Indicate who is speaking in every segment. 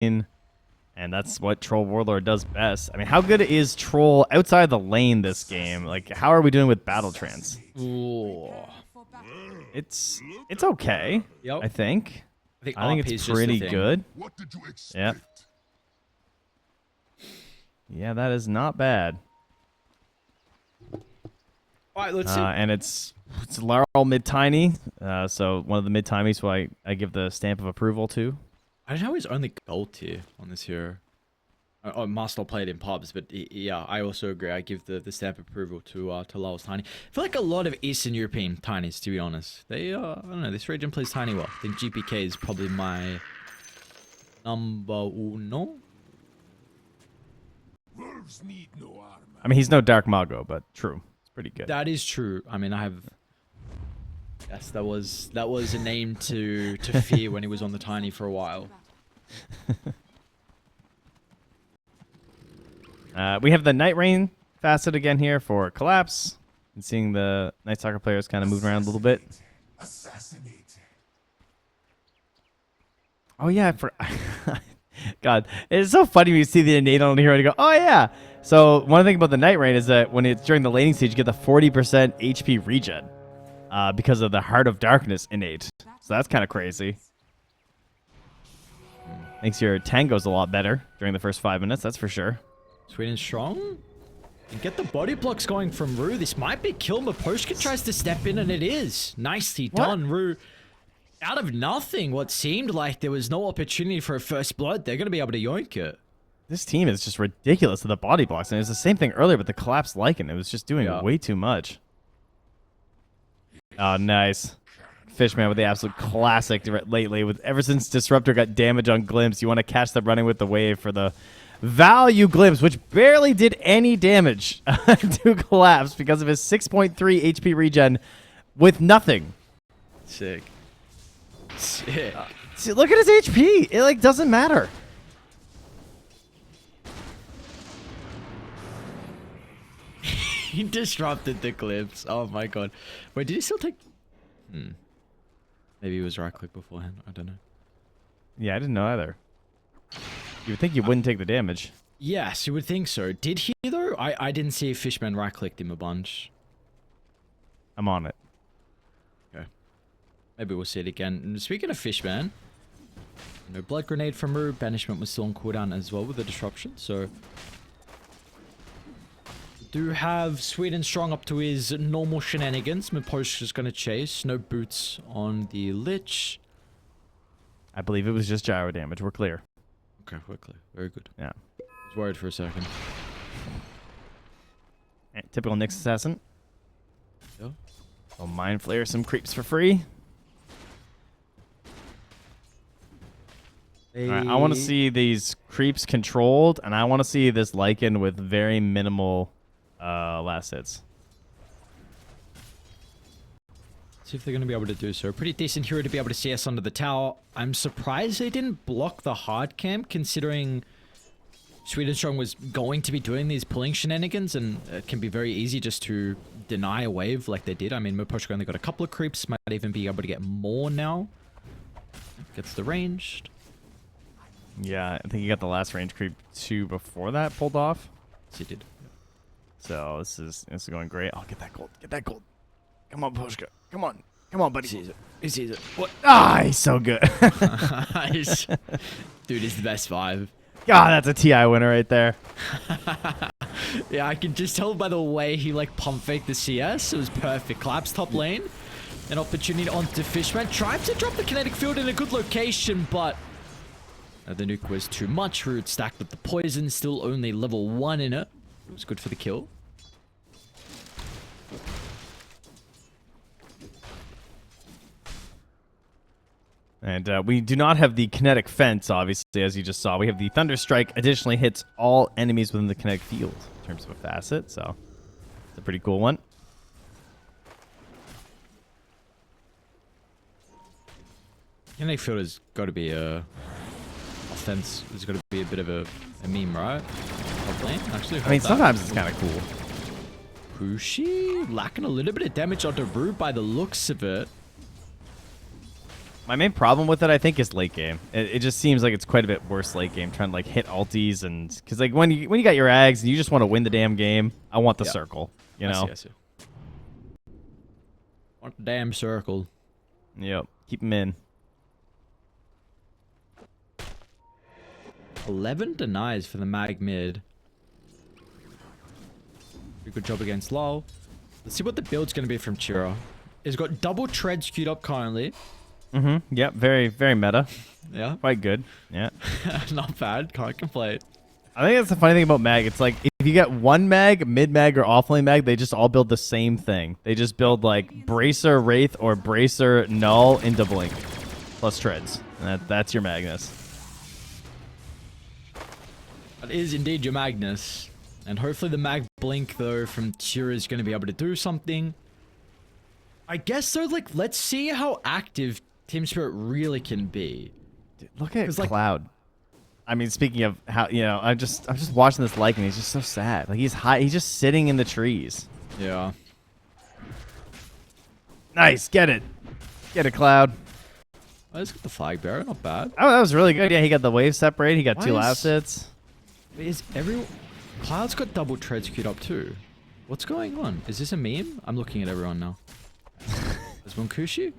Speaker 1: And that's what Troll Warlord does best. I mean, how good is Troll outside the lane this game? Like, how are we doing with battle trance?
Speaker 2: Ooh.
Speaker 1: It's okay.
Speaker 2: Yep.
Speaker 1: I think
Speaker 2: I think
Speaker 1: it's pretty good.
Speaker 3: What did you expect?
Speaker 1: Yeah. Yeah, that is not bad.
Speaker 2: All right, let's see.
Speaker 1: And it's Laurel mid tiny. So one of the mid timies who I give the stamp of approval to.
Speaker 2: I don't know his only gold tier on this hero. Oh, Master played in pubs, but yeah, I also agree. I give the stamp of approval to Laurel's tiny. I feel like a lot of Eastern European tinies, to be honest. They I don't know, this region plays tiny well. I think GPK is probably my number uno.
Speaker 3: Wolves need no armor.
Speaker 1: I mean, he's no Dark Mago, but true. It's pretty good.
Speaker 2: That is true. I mean, I have. Yes, that was a name to fear when he was on the tiny for a while.
Speaker 1: We have the Night Rain facet again here for Collapse. And seeing the Night Stalker players kind of moving around a little bit.
Speaker 3: Assassinate.
Speaker 1: Oh yeah, God, it's so funny when you see the innate on the hero and you go, oh yeah. So one thing about the Night Rain is that when it's during the laning stage, you get the 40% HP regen because of the Heart of Darkness innate. So that's kind of crazy. Makes your tangos a lot better during the first 5 minutes, that's for sure.
Speaker 2: Sweet and strong. And get the body blocks going from Rue. This might be kill. Maposhka tries to step in, and it is. Nicely done, Rue. Out of nothing, what seemed like there was no opportunity for a first blood, they're going to be able to yoink it.
Speaker 1: This team is just ridiculous with the body blocks. And it was the same thing earlier with the Collapse Lycan. It was just doing way too much. Oh, nice. Fishman with the absolute classic lately. Ever since Disruptor got damage on Glimpse, you want to catch them running with the wave for the value Glimpse, which barely did any damage to Collapse because of his 6.3 HP regen with nothing.
Speaker 2: Sick. Sick.
Speaker 1: See, look at his HP. It like doesn't matter.
Speaker 2: He disrupted the Glimpse. Oh my god. Wait, did he still take... Maybe he was right click beforehand. I don't know.
Speaker 1: Yeah, I didn't know either. You would think you wouldn't take the damage.
Speaker 2: Yes, you would think so. Did he though? I didn't see if Fishman right clicked him a bunch.
Speaker 1: I'm on it.
Speaker 2: Okay. Maybe we'll see it again. And speaking of Fishman, no blood grenade from Rue. Banishment was still on cooldown as well with the disruption. So do have Sweet and Strong up to his normal shenanigans. Miposh is going to chase. No boots on the Lich.
Speaker 1: I believe it was just gyro damage. We're clear.
Speaker 2: Okay, we're clear. Very good.
Speaker 1: Yeah.
Speaker 2: I was worried for a second.
Speaker 1: Typical Nyx Assassin.
Speaker 2: Yeah.
Speaker 1: Oh, Mind Flayer some creeps for free. All right, I want to see these creeps controlled, and I want to see this Lycan with very minimal last hits.
Speaker 2: See if they're going to be able to do so. Pretty decent hero to be able to CS under the tower. I'm surprised they didn't block the hard camp, considering Sweet and Strong was going to be doing these pulling shenanigans, and it can be very easy just to deny a wave like they did. I mean, Moposhka only got a couple of creeps, might even be able to get more now. Gets the ranged.
Speaker 1: Yeah, I think he got the last range creep 2 before that pulled off.
Speaker 2: Yes, he did.
Speaker 1: So this is going great. I'll get that gold. Get that gold. Come on, Poshka. Come on. Come on, buddy.
Speaker 2: He sees it. He sees it. What?
Speaker 1: Ah, he's so good.
Speaker 2: Dude, he's the best 5.
Speaker 1: God, that's a TI winner right there.
Speaker 2: Yeah, I can just tell by the way he like pump faked the CS. It was perfect. Collapse top lane. An opportunity onto Fishman. Tried to drop the kinetic field in a good location, but the nuke was too much. Root stacked with the poison. Still only level 1 in it. It was good for the kill.
Speaker 1: And we do not have the kinetic fence, obviously, as you just saw. We have the Thunder Strike. Additionally, hits all enemies within the kinetic field in terms of a facet. So it's a pretty cool one.
Speaker 2: Kinetic field has got to be a offense. There's got to be a bit of a meme, right? Top lane, actually.
Speaker 1: I mean, sometimes it's kind of cool.
Speaker 2: Pushi lacking a little bit of damage onto Rue by the looks of it.
Speaker 1: My main problem with it, I think, is late game. It just seems like it's quite a bit worse late game, trying to like hit ultis and because like when you got your Ags and you just want to win the damn game, I want the circle. You know.
Speaker 2: I see. Want the damn circle.
Speaker 1: Yep. Keep them in.
Speaker 2: 11 denies for the mag mid. Good job against Lol. Let's see what the build's going to be from Chira. He's got double treads queued up currently.
Speaker 1: Mm-hmm. Yep. Very, very meta.
Speaker 2: Yeah.
Speaker 1: Quite good. Yeah.
Speaker 2: Not bad. Can't complain.
Speaker 1: I think that's the funny thing about mag. It's like if you get one mag, mid mag, or offlane mag, they just all build the same thing. They just build like Bracer Wraith or Bracer Null into Blink plus treads. And that's your Magnus.
Speaker 2: That is indeed your Magnus. And hopefully the mag blink though from Chira is going to be able to do something. I guess though, like, let's see how active Team Spirit really can be.
Speaker 1: Dude, look at
Speaker 2: like,
Speaker 1: Cloud. I mean, speaking of how, you know, I'm just watching this like, and he's just so sad. Like he's just sitting in the trees.
Speaker 2: Yeah.
Speaker 1: Nice, get it, Cloud.
Speaker 2: Oh, he's got the flag bearer, not bad.
Speaker 1: Oh, that was really good. Yeah, he got the wave separate. He got
Speaker 2: Why
Speaker 1: two
Speaker 2: is-
Speaker 1: outfits.
Speaker 2: Is everyone... Cloud's got double treads queued up too. What's going on? Is this a meme? I'm looking at everyone now. Is Monkushi?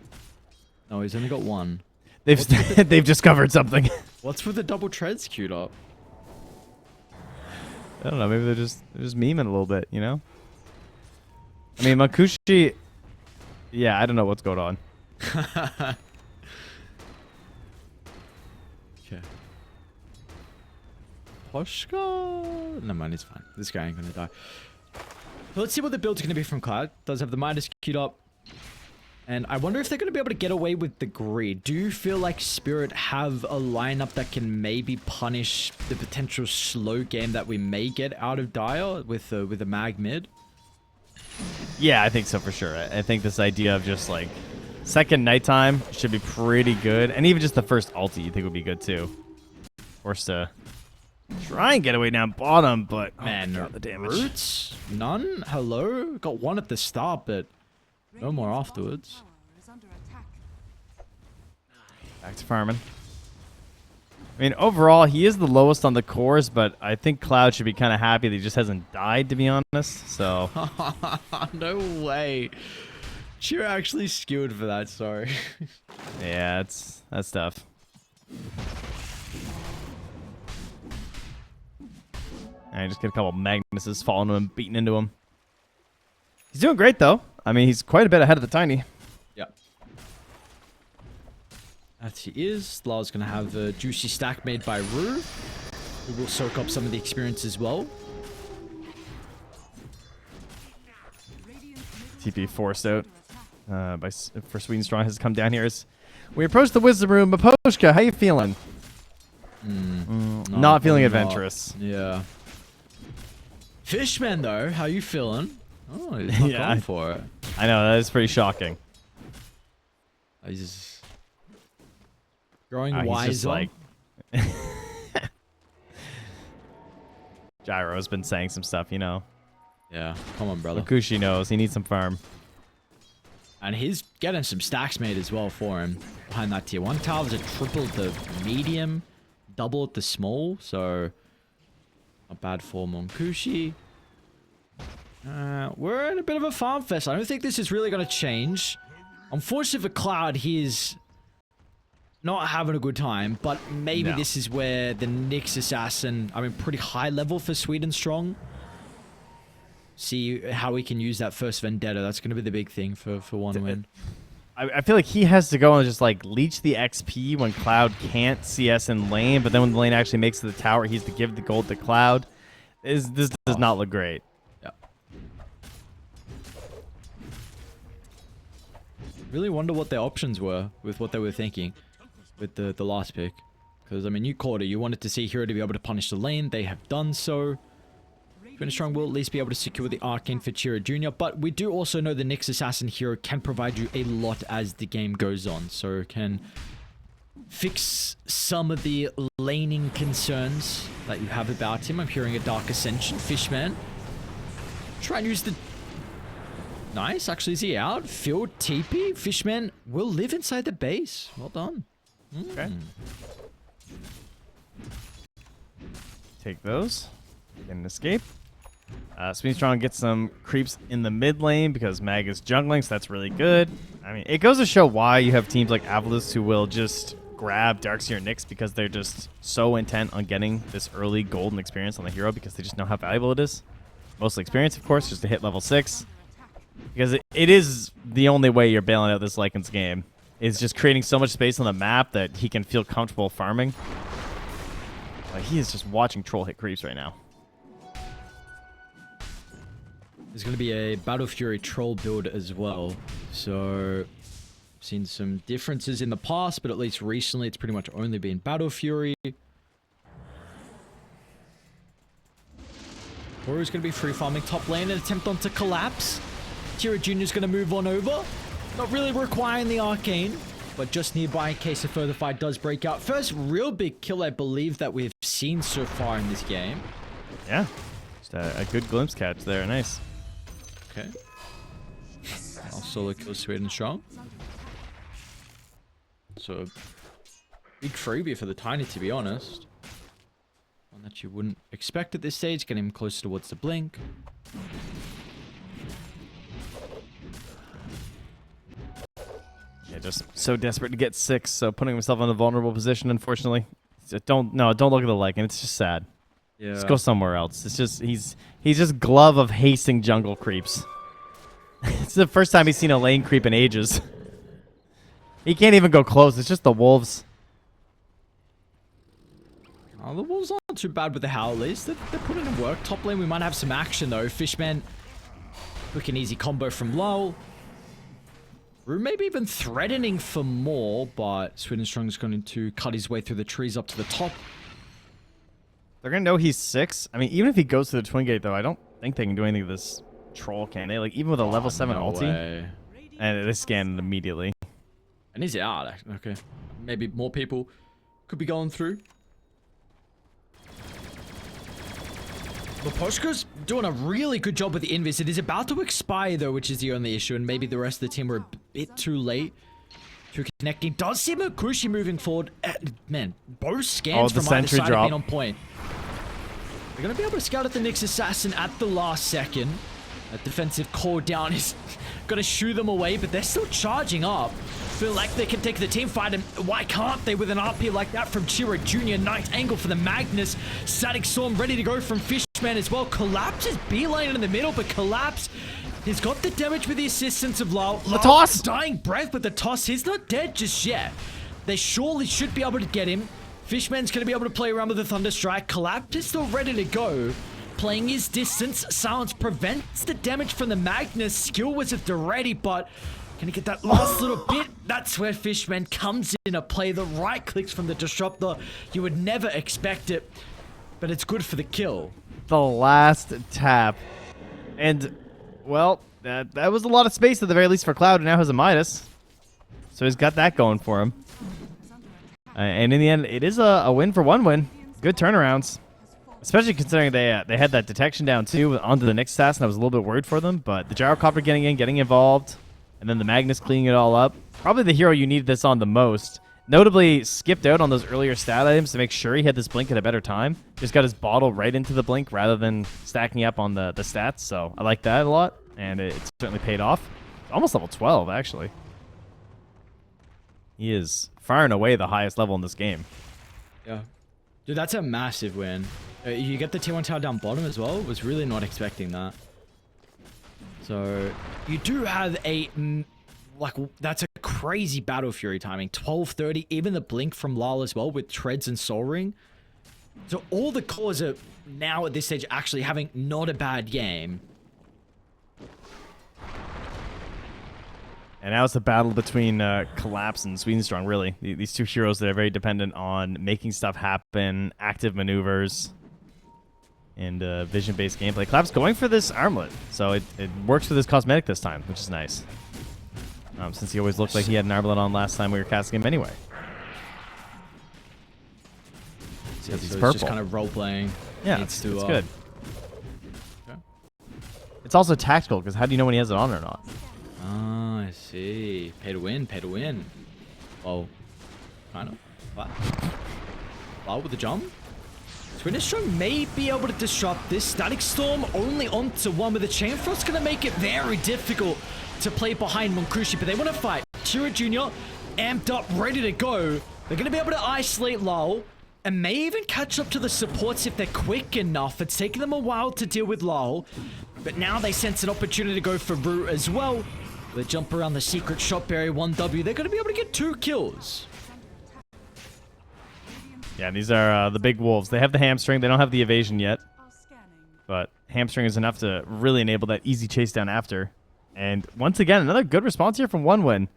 Speaker 2: No, he's only got one.
Speaker 1: They've discovered something.
Speaker 2: What's with the double treads queued up?
Speaker 1: I don't know. Maybe they're just memeing a little bit, you know. I mean, Makushi. Yeah, I don't know what's going on.
Speaker 2: Okay. Poshka? No mind, it's fine. This guy ain't gonna die. Let's see what the build's gonna be from Cloud. Does have the Midas queued up. And I wonder if they're going to be able to get away with the greed. Do you feel like Spirit have a lineup that can maybe punish the potential slow game that we may get out of Dire with the mag mid?
Speaker 1: Yeah, I think so for sure. I think this idea of just like second nighttime should be pretty good, and even just the first ulti you think would be good too. Forced to try and get away down bottom, but
Speaker 2: Man,
Speaker 1: God, the damage.
Speaker 2: Roots? None? Hello? Got one at the start, but no more afterwards.
Speaker 1: Back to farming. I mean, overall, he is the lowest on the cores, but I think Cloud should be kind of happy that he just hasn't died, to be honest. So,
Speaker 2: No way. You're actually skewed for that, sorry.
Speaker 1: yeah, that's tough. I just get a couple Magnuses falling to him, beating into him. He's doing great, though. I mean, he's quite a bit ahead of the Tiny.
Speaker 2: Yep. That he is. Lala's going to have a juicy stack made by Rue, who will soak up some of the experience as well.
Speaker 1: TP forced out for Sweden Strong has come down here. As we approach the Wisdom Room, Maposhka, how you feeling? Not feeling adventurous.
Speaker 2: Yeah. Fishman, though, how you feeling? Oh, he's not going for it.
Speaker 1: I know, that is pretty shocking.
Speaker 2: He's just growing
Speaker 1: He's
Speaker 2: wiser.
Speaker 1: just like... Gyro's been saying some stuff, you know.
Speaker 2: Yeah, come on, brother.
Speaker 1: Makushi knows. He needs some farm.
Speaker 2: And he's getting some stacks made as well for him behind that tier 1 tower. There's a triple at the medium, double at the small, so not bad for Monkushi. We're in a bit of a farm fest. I don't think this is really going to change. Unfortunately for Cloud, he's not having a good time, but maybe this is where the Nyx Assassin, I mean, pretty high level for Sweden Strong. See how we can use that first Vendetta. That's going to be the big thing for one win.
Speaker 1: I feel like he has to go and just like leech the XP when Cloud can't CS in lane, but then when the lane actually makes it to the tower, he's to give the gold to Cloud. This does not look great.
Speaker 2: Yeah. Really wonder what their options were with what they were thinking with the last pick. Because, I mean, you called it. You wanted to see Hero to be able to punish the lane. They have done so. Sweden Strong will at least be able to secure the Arcane for Chira Jr. But we do also know the Nyx Assassin hero can provide you a lot as the game goes on. So can fix some of the laning concerns that you have about him. I'm hearing a Dark Ascension. Fishman. Try and use the Nice. Actually, is he out? Field TP. Fishman will live inside the base. Well done.
Speaker 1: Okay. Take those. Get an escape. Speedstrong gets some creeps in the mid lane because Mag is jungling, so that's really good. I mean, it goes to show why you have teams like Avalus who will just grab Darkseer and Nyx because they're just so intent on getting this early golden experience on the hero because they just know how valuable it is. Mostly experience, of course, just to hit level 6. Because it is the only way you're bailing out this Lycan's game. Is just creating so much space on the map that he can feel comfortable farming. Like, he is just watching Troll hit creeps right now.
Speaker 2: There's going to be a Battle Fury troll build as well. So, seen some differences in the past, but at least recently it's pretty much only been Battle Fury. Warrior's going to be free farming top lane and attempt on to collapse. Tira Jr.'s going to move on over. Not really requiring the arcane, but just nearby in case a further fight does break out. First real big kill, I believe, that we've seen so far in this game.
Speaker 1: Yeah. Just a good glimpse catch there. Nice.
Speaker 2: Okay. I'll solo kill Sweden Strong. So, big freebie for the Tiny, to be honest. One that you wouldn't expect at this stage. Getting him closer towards the blink.
Speaker 1: Yeah, just so desperate to get 6, so putting himself in a vulnerable position, unfortunately. So don't look at the Lycan. It's just sad.
Speaker 2: Yeah.
Speaker 1: Just go somewhere else. It's just he's just glove of hasting jungle creeps. It's the first time he's seen a lane creep in ages. He can't even go close. It's just the wolves.
Speaker 2: Oh, the wolves aren't too bad with the Howlers. They're putting in work. Top lane, we might have some action though. Fishman, quick and easy combo from Lowell. Rue maybe even threatening for more, but Swedenstrong is going to cut his way through the trees up to the top.
Speaker 1: They're going to know he's 6. I mean, even if he goes to the Twin Gate, though, I don't think they can do anything to this troll, can they? Like, even with a level 7 ulti?
Speaker 2: Way.
Speaker 1: And they scan it immediately.
Speaker 2: And he's out. Okay. Maybe more people could be going through. Loposhka's doing a really good job with the invis. It is about to expire, though, which is the only issue. And maybe the rest of the team were a bit too late to connect. It does seem Akushi moving forward. Man, both scans from either side have been on point. They're going to be able to scout at the Nyx Assassin at the last second. That defensive core down is going to shoo them away, but they're still charging up. Feel like they can take the team fight, and why can't they with an RP like that from Chira Jr.? Nice angle for the Magnus. Static Storm ready to go from Fishman as well. Collapse is B-lane in the middle, but Collapse, he's got the damage with the assistance of Lau.
Speaker 1: The toss!
Speaker 2: Dying breath with the toss. He's not dead just yet. They surely should be able to get him. Fishman's going to be able to play around with the Thunder Strike. Collapse is still ready to go. Playing his distance. Silence prevents the damage from the Magnus. Skill was at the ready, but can he get that last little bit? That's where Fishman comes in to play the right clicks from the Disruptor. You would never expect it, but it's good for the kill.
Speaker 1: The last tap. And, well, that was a lot of space at the very least for Cloud, and now has a Midas. So he's got that going for him. And in the end, it is a win for one win. Good turnarounds. Especially considering they had that detection down too onto the Nyx Assassin. I was a little bit worried for them, but the Gyrocopter getting involved, and then the Magnus cleaning it all up. Probably the hero you needed this on the most. Notably skipped out on those earlier stat items to make sure he had this blink at a better time. Just got his bottle right into the blink rather than stacking up on the stats. So I like that a lot, and it certainly paid off. Almost level 12, actually. He is far and away the highest level in this game.
Speaker 2: Yeah. Dude, that's a massive win. You get the T1 tower down bottom as well. Was really not expecting that. So, you do have a... Like, that's a crazy Battle Fury timing. 12:30, even the blink from Lal as well with Treads and Soul Ring. So, all the cores are now at this stage actually having not a bad game.
Speaker 1: And now it's the battle between Collapse and Swedenstrong, really. These two heroes that are very dependent on making stuff happen, active maneuvers, and vision-based gameplay. Collapse going for this armlet, so it works for this cosmetic this time, which is nice. Since he always looked like he had an armlet on last time we were casting him anyway.
Speaker 2: Yeah,
Speaker 1: he's
Speaker 2: so
Speaker 1: purple.
Speaker 2: it's just kind of role-playing.
Speaker 1: Yeah, it's good. it's also tactical, because how do you know when he has it on or not?
Speaker 2: Ah, I see. Pay to win, pay to win. Oh, kind of. What? Wow, with the jump? Swinnerstrong may be able to disrupt this. Static Storm only onto one, with the Chain Frost going to make it very difficult to play behind Monkushi, but they want to fight. Tira Jr. amped up, ready to go. They're going to be able to isolate Lal, and may even catch up to the supports if they're quick enough. It's taken them a while to deal with Lal, but now they sense an opportunity to go for Root as well. They jump around the secret shop area, 1W. They're going to be able to get 2 kills.
Speaker 1: Yeah, these are the big wolves. They have the hamstring. They don't have the evasion yet. But hamstring is enough to really enable that easy chase down after. And once again, another good response here from One Win.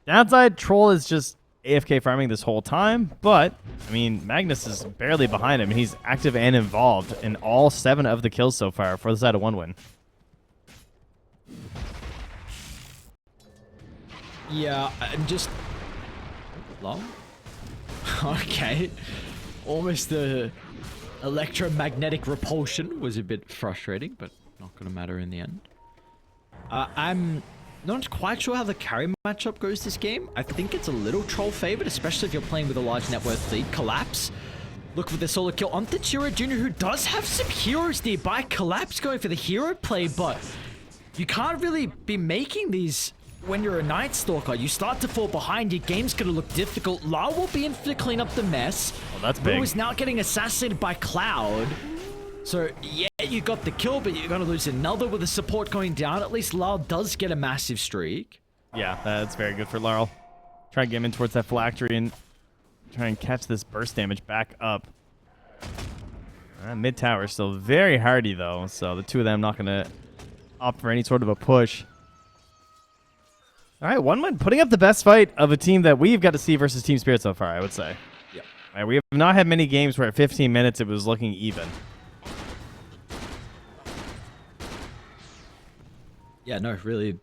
Speaker 1: Downside, Troll is just AFK farming this whole time. But, I mean, Magnus is barely behind him. He's active and involved in all 7 of the kills so far for the side of One Win.
Speaker 2: Yeah, and just... Long? Okay. Almost the electromagnetic repulsion was a bit frustrating, but not going to matter in the end. I'm not quite sure how the carry matchup goes this game. I think it's a little Troll favored, especially if you're playing with a large net worth lead. Collapse. Look for the solo kill on Tachira Jr., who does have some heroes nearby. Collapse going for the hero play, but you can't really be making these when you're a Night Stalker. You start to fall behind, your game's gonna look difficult. La will be in to clean up the mess.
Speaker 1: Oh, that's big.
Speaker 2: Who is now getting assassinated by Cloud. So, yeah, you got the kill, but you're gonna lose another with the support going down. At least Lyle does get a massive streak.
Speaker 1: Yeah, that's very good for Laurel. Try and get him in towards that phylactery and try and catch this burst damage back up. Mid tower still very hardy, though, so the two of them not gonna opt for any sort of a push. All right, One Win putting up the best fight of a team that we've got to see versus Team Spirit so far, I would say.
Speaker 2: Yep.
Speaker 1: All right, we have not had many games where at 15 minutes it was looking even.
Speaker 2: Yeah, no, really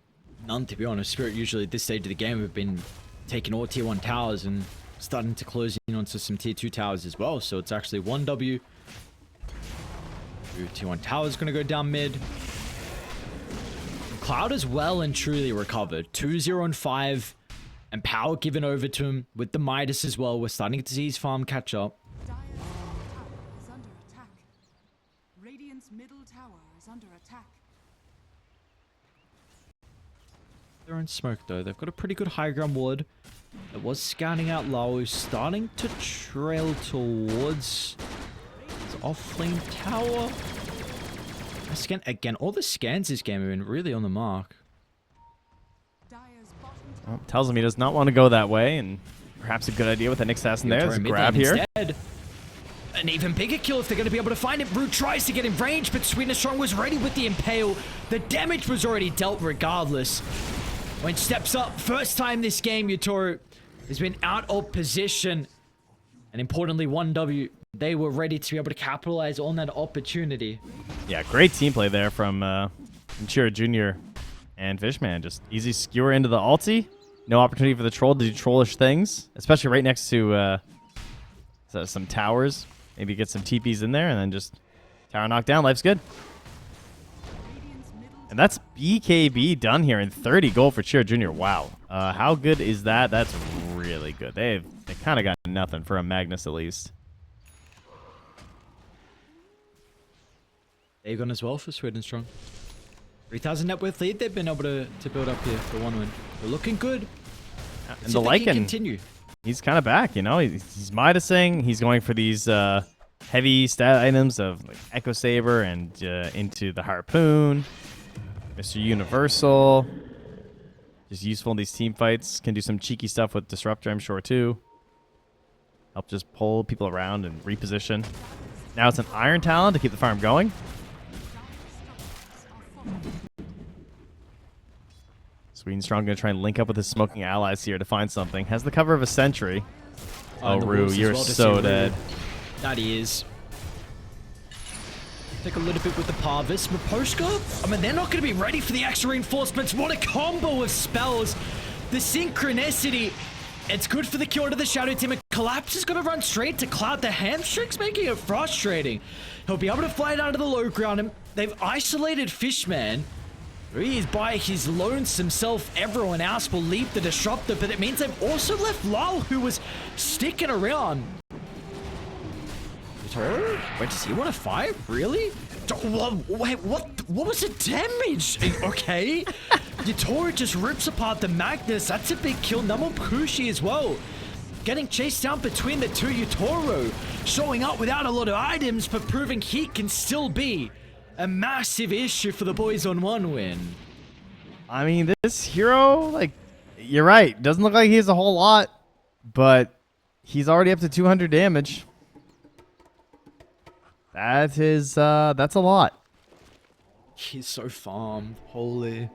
Speaker 2: none, to be honest. Spirit usually at this stage of the game have been taking all tier 1 towers and starting to close in onto some tier 2 towers as well. So it's actually 1W. Tier 1 towers going to go down mid. Cloud is well and truly recovered. 2-0 and 5. And power given over to him with the Midas as well. We're starting to see his farm catch up.
Speaker 4: Dire's tower is under attack. Radiant's middle tower is under attack.
Speaker 2: They're in smoke though. They've got a pretty good high ground ward. It was scanning out low. Starting to trail towards his off-lane tower. Scan again. All the scans this game have been really on the mark.
Speaker 4: Dire's bottom
Speaker 1: Well, tells him he does not want to go that way, and perhaps a good idea with that Nick Assassin there. There's a grab here.
Speaker 2: Instead. An even bigger kill if they're going to be able to find it. Root tries to get in range, but Swinnerstrong was ready with the Impale. The damage was already dealt regardless. When steps up, first time this game, Yutoro has been out of position. And importantly, 1W, they were ready to be able to capitalize on that opportunity.
Speaker 1: Yeah, great team play there from Chira Jr. and Fishman. Just easy skewer into the ulti. No opportunity for the troll to do trollish things, especially right next to some towers. Maybe get some TPs in there and then just tower knocked down. Life's good. And that's BKB done here in 30 gold for Chira Jr. Wow. How good is that? That's really good. They kind of got nothing for a Magnus at least.
Speaker 2: They've gone as well for Swinnerstrong. 3,000 net worth lead they've been able to build up here for 1 win. They're looking good.
Speaker 1: And the Lycan,
Speaker 2: continue.
Speaker 1: He's kind of back, you know. He's Midasing. He's going for these heavy stat items of like Echo Saber and into the Harpoon. Mr. Universal. Just useful in these team fights. Can do some cheeky stuff with Disruptor, I'm sure, too. Help just pull people around and reposition. Now it's an Iron Talon to keep the farm going. Swinnerstrong going to try and link up with his smoking allies here to find something. Has the cover of a sentry. Oh, Rue, you're so dead.
Speaker 2: That he is. Take a little bit with the Parvis. Maposhka, I mean, they're not going to be ready for the extra reinforcements. What a combo of spells. The synchronicity It's good for the kill to the Shadow Team. And Collapse is going to run straight to Cloud. The hamstrings making it frustrating. He'll be able to fly down to the low ground. And they've isolated Fishman. He is by his lonesome self. Everyone else will leave the Disruptor. But it means they've also left Lal, who was sticking around. Wait, does he want to fight? Really? Wait, what was the damage? Okay. Yatoro just rips apart the Magnus. That's a big kill. Namapushi as well. Getting chased down between the two. Yatoro showing up without a lot of items, but proving he can still be a massive issue for the boys on one win.
Speaker 1: I mean, this hero, like, you're right. Doesn't look like he has a whole lot, but he's already up to 200 damage. That is, that's a lot.
Speaker 2: He's so farmed. Holy.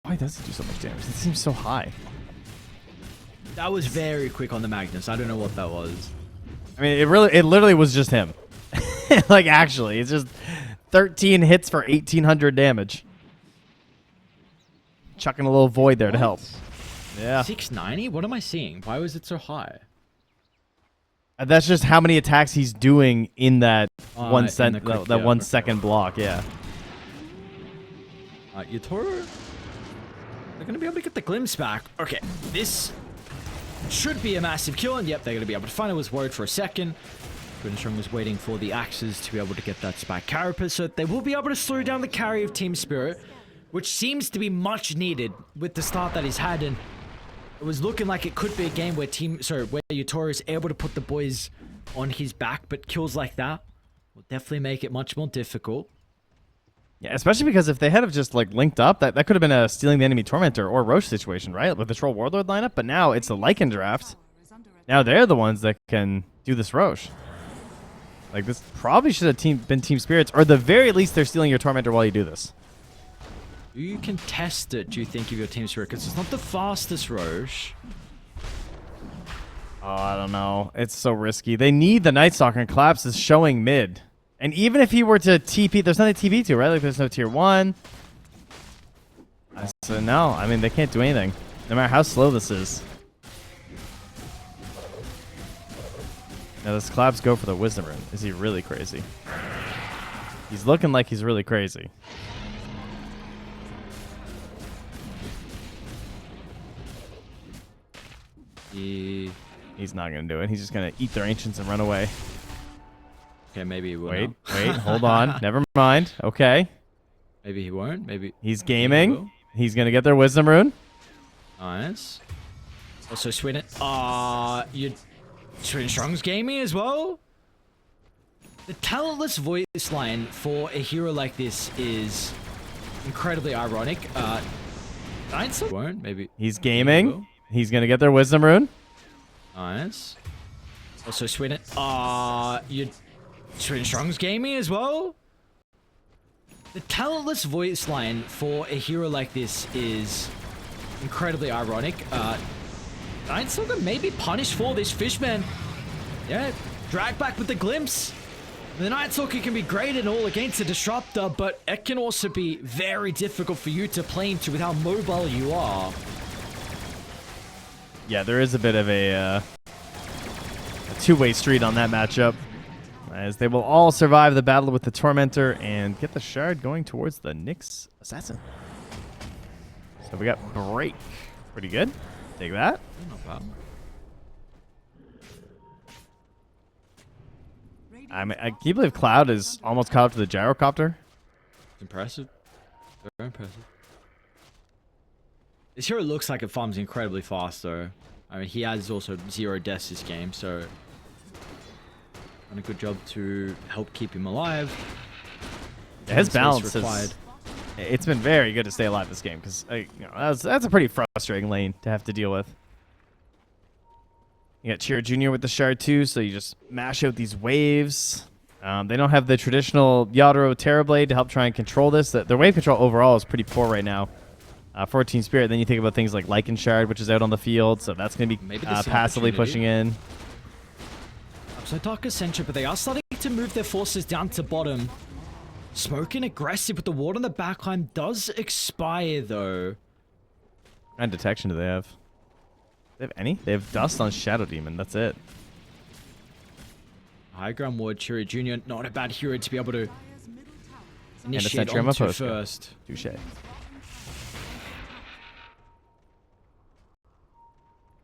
Speaker 1: Why does he do so much damage? It seems so high.
Speaker 2: That was very quick on the Magnus. I don't know what that was.
Speaker 1: I mean, it literally was just him. Like, actually, it's just 13 hits for 1,800 damage. Chucking a little void there to help. Yeah.
Speaker 2: 690? What am I seeing? Why was it so high?
Speaker 1: That's just how many attacks he's doing in that
Speaker 2: in
Speaker 1: 1
Speaker 2: the
Speaker 1: second block, yeah.
Speaker 2: Yatoro? They're going to be able to get the glimpse back. Okay, this should be a massive kill, and yep, they're going to be able to find it. Was worried for a second. Strong was waiting for the axes to be able to get that spike carapace, so they will be able to slow down the carry of Team Spirit, which seems to be much needed with the start that he's had, and it was looking like it could be a game where where Yatoro is able to put the boys on his back, but kills like that will definitely make it much more difficult.
Speaker 1: Yeah, especially because if they had have just like linked up, that could have been a stealing the enemy tormentor or Roche situation, right? With the Troll Warlord lineup, but now it's a Lycan draft. Now they're the ones that can do this Roche. Like, this probably should have been Team Spirits, or at the very least, they're stealing your tormentor while you do this.
Speaker 2: You can test it, do you think, of your Team Spirit? Because it's not the fastest Roche.
Speaker 1: Oh, I don't know. It's so risky. They need the Night Stalker, and Collapse is showing mid. And even if he were to TP, there's nothing to TP to, right? Like, there's no tier 1. So, no. I mean, they can't do anything. No matter how slow this is. Now, does Collapse go for the Wisdom Rune? Is he really crazy? He's looking like he's really crazy. He's not going to do it. He's just going to eat their Ancients and run away.
Speaker 2: Okay, maybe he will.
Speaker 1: Wait, hold on. Never mind. Okay.
Speaker 2: Maybe he won't. Maybe
Speaker 1: he's gaming. He's going to get their Wisdom Rune.
Speaker 2: Nice. Also, Sweden. Sweden Strong's gaming as well. The talentless voice line for a hero like this is incredibly ironic. Giants won't. Maybe
Speaker 1: he's gaming. He's going to get their Wisdom Rune.
Speaker 2: Nice. Also, Sweden. Sweden Strong's gaming as well. The talentless voice line for a hero like this is incredibly ironic. Giants maybe punished for this Fishman. Yeah, drag back with the glimpse. The Night Stalker can be great and all against a Disruptor, but it can also be very difficult for you to play into with how mobile you are.
Speaker 1: Yeah, there is a bit of a two-way street on that matchup, as they will all survive the battle with the Tormentor and get the Shard going towards the Nyx Assassin. So we got Break. Pretty good. Take that.
Speaker 2: Not bad.
Speaker 1: I mean, can you believe Cloud is almost caught up to the Gyrocopter?
Speaker 2: Impressive. Very impressive. This hero looks like it farms incredibly fast, though. I mean, he has also 0 deaths this game, so done a good job to help keep him alive.
Speaker 1: Yeah, his balance has, it's been very good to stay alive this game, because that's a pretty frustrating lane to have to deal with. You got Cheer Jr. with the Shard too, so you just mash out these waves. They don't have the traditional Yadro Terrorblade to help try and control this. Their wave control overall is pretty poor right now for Team Spirit. Then you think about things like Lycan Shard, which is out on the field, so that's going to be passively pushing in.
Speaker 2: So Dark Ascension, but they are starting to move their forces down to bottom. Smoking aggressive, but the ward on the backline does expire, though.
Speaker 1: What kind of detection do they have? They have any? They have Dust on Shadow Demon. That's it.
Speaker 2: High ground ward, Chiro Jr. Not a bad hero to be able to
Speaker 4: Dire's middle tower is
Speaker 2: initiate
Speaker 1: sentry on my
Speaker 2: onto
Speaker 1: post, yeah.
Speaker 2: first.
Speaker 1: Touche.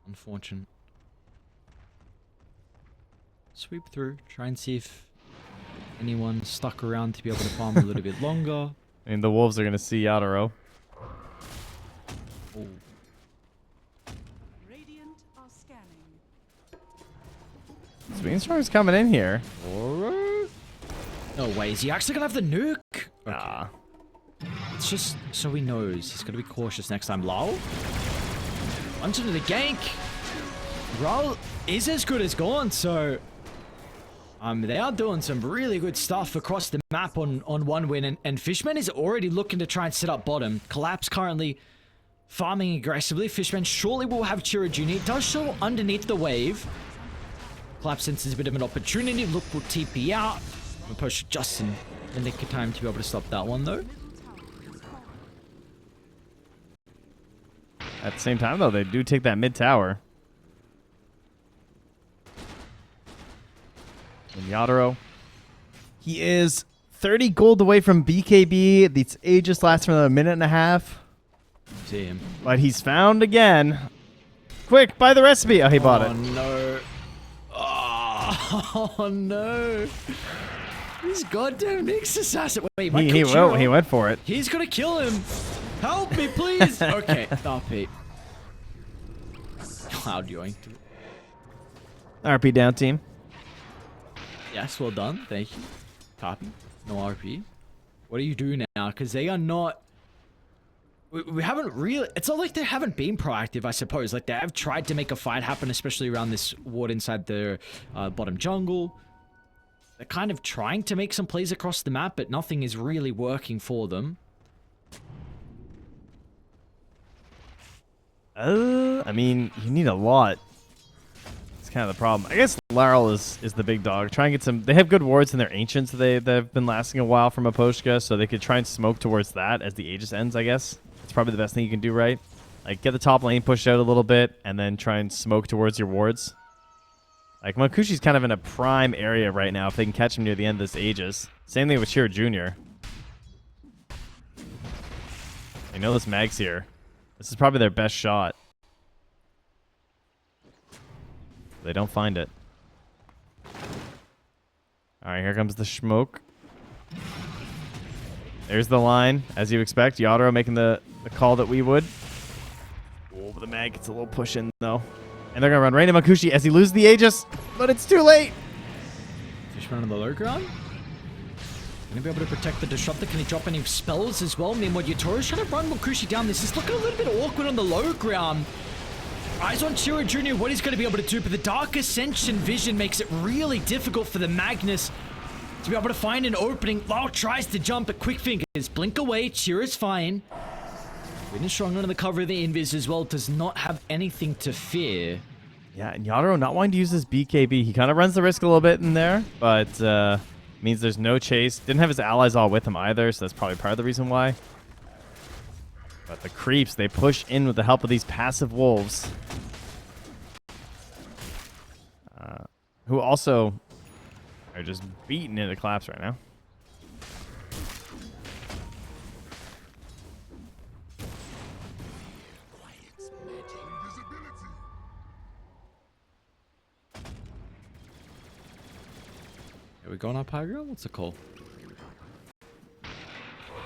Speaker 2: Unfortunate. Sweep through, try and see if anyone stuck around to be able to farm a little bit longer.
Speaker 1: I mean, the Wolves are going to see Yatoro.
Speaker 2: Oh,
Speaker 4: Radiant are scanning.
Speaker 1: Speedstrong's coming in here.
Speaker 2: no way, is he actually gonna have the nuke?
Speaker 1: Nah.
Speaker 2: It's just so he knows he's gonna be cautious next time. Lol. Onto the gank. Raul is as good as gone, so they are doing some really good stuff across the map on one win, and Fishman is already looking to try and set up bottom. Collapse currently farming aggressively. Fishman shortly will have Chiro Jr. It does show underneath the wave. Collapse senses a bit of an opportunity. Look, will TP out. We'll push just in the nick of time to be able to stop that one, though.
Speaker 1: At the same time, though, they do take that mid tower. And Yatoro, he is 30 gold away from BKB. These Aegis last for another minute and a half.
Speaker 2: See him.
Speaker 1: But he's found again. Quick, buy the recipe. Oh, he bought
Speaker 2: Oh,
Speaker 1: it.
Speaker 2: no. Oh, no. This goddamn Nyx assassin. Wait,
Speaker 1: He went for it.
Speaker 2: He's gonna kill him. Help me, please. Okay, RP. Cloud yoinked.
Speaker 1: RP down, team.
Speaker 2: Yes, well done. Thank you. Copy. No RP. What do you do now? Because they are not... We haven't really... It's not like they haven't been proactive, I suppose. Like, they have tried to make a fight happen, especially around this ward inside their bottom jungle. They're kind of trying to make some plays across the map, but nothing is really working for them.
Speaker 1: I mean, you need a lot. It's kind of the problem. I guess Laryl is the big dog. Try and get some... They have good wards in their Ancients that have been lasting a while from Aposhka, so they could try and smoke towards that as the Aegis ends, I guess. It's probably the best thing you can do, right? Like, get the top lane pushed out a little bit, and then try and smoke towards your wards. Like, Makushi's kind of in a prime area right now if they can catch him near the end of this Aegis. Same thing with Chiro Jr. I know this Mag's here. This is probably their best shot. They don't find it. Alright, here comes the smoke. There's the line, as you expect. Yatoro making the call that we would. Oh, but the mag gets a little push in, though. And they're going to run right into Makushi as he loses the Aegis, but it's too late.
Speaker 2: Fishman on the low ground. Gonna be able to protect the Disruptor. Can he drop any spells as well? Meanwhile, Yatoro's trying to run Makushi down. This is looking a little bit awkward on the low ground. Eyes on Chiro Jr., what he's going to be able to do, but the Dark Ascension vision makes it really difficult for the Magnus to be able to find an opening. Lau tries to jump, but quick fingers blink away. Chiro's fine. Witness strong under the cover of the Invis as well, does not have anything to fear.
Speaker 1: Yeah, and Yatoro not wanting to use his BKB. He kind of runs the risk a little bit in there, but means there's no chase. Didn't have his allies all with him either, so that's probably part of the reason why. But the creeps, they push in with the help of these passive wolves. Who also are just beating into Collapse right now.
Speaker 2: Are we going up high ground? What's the call?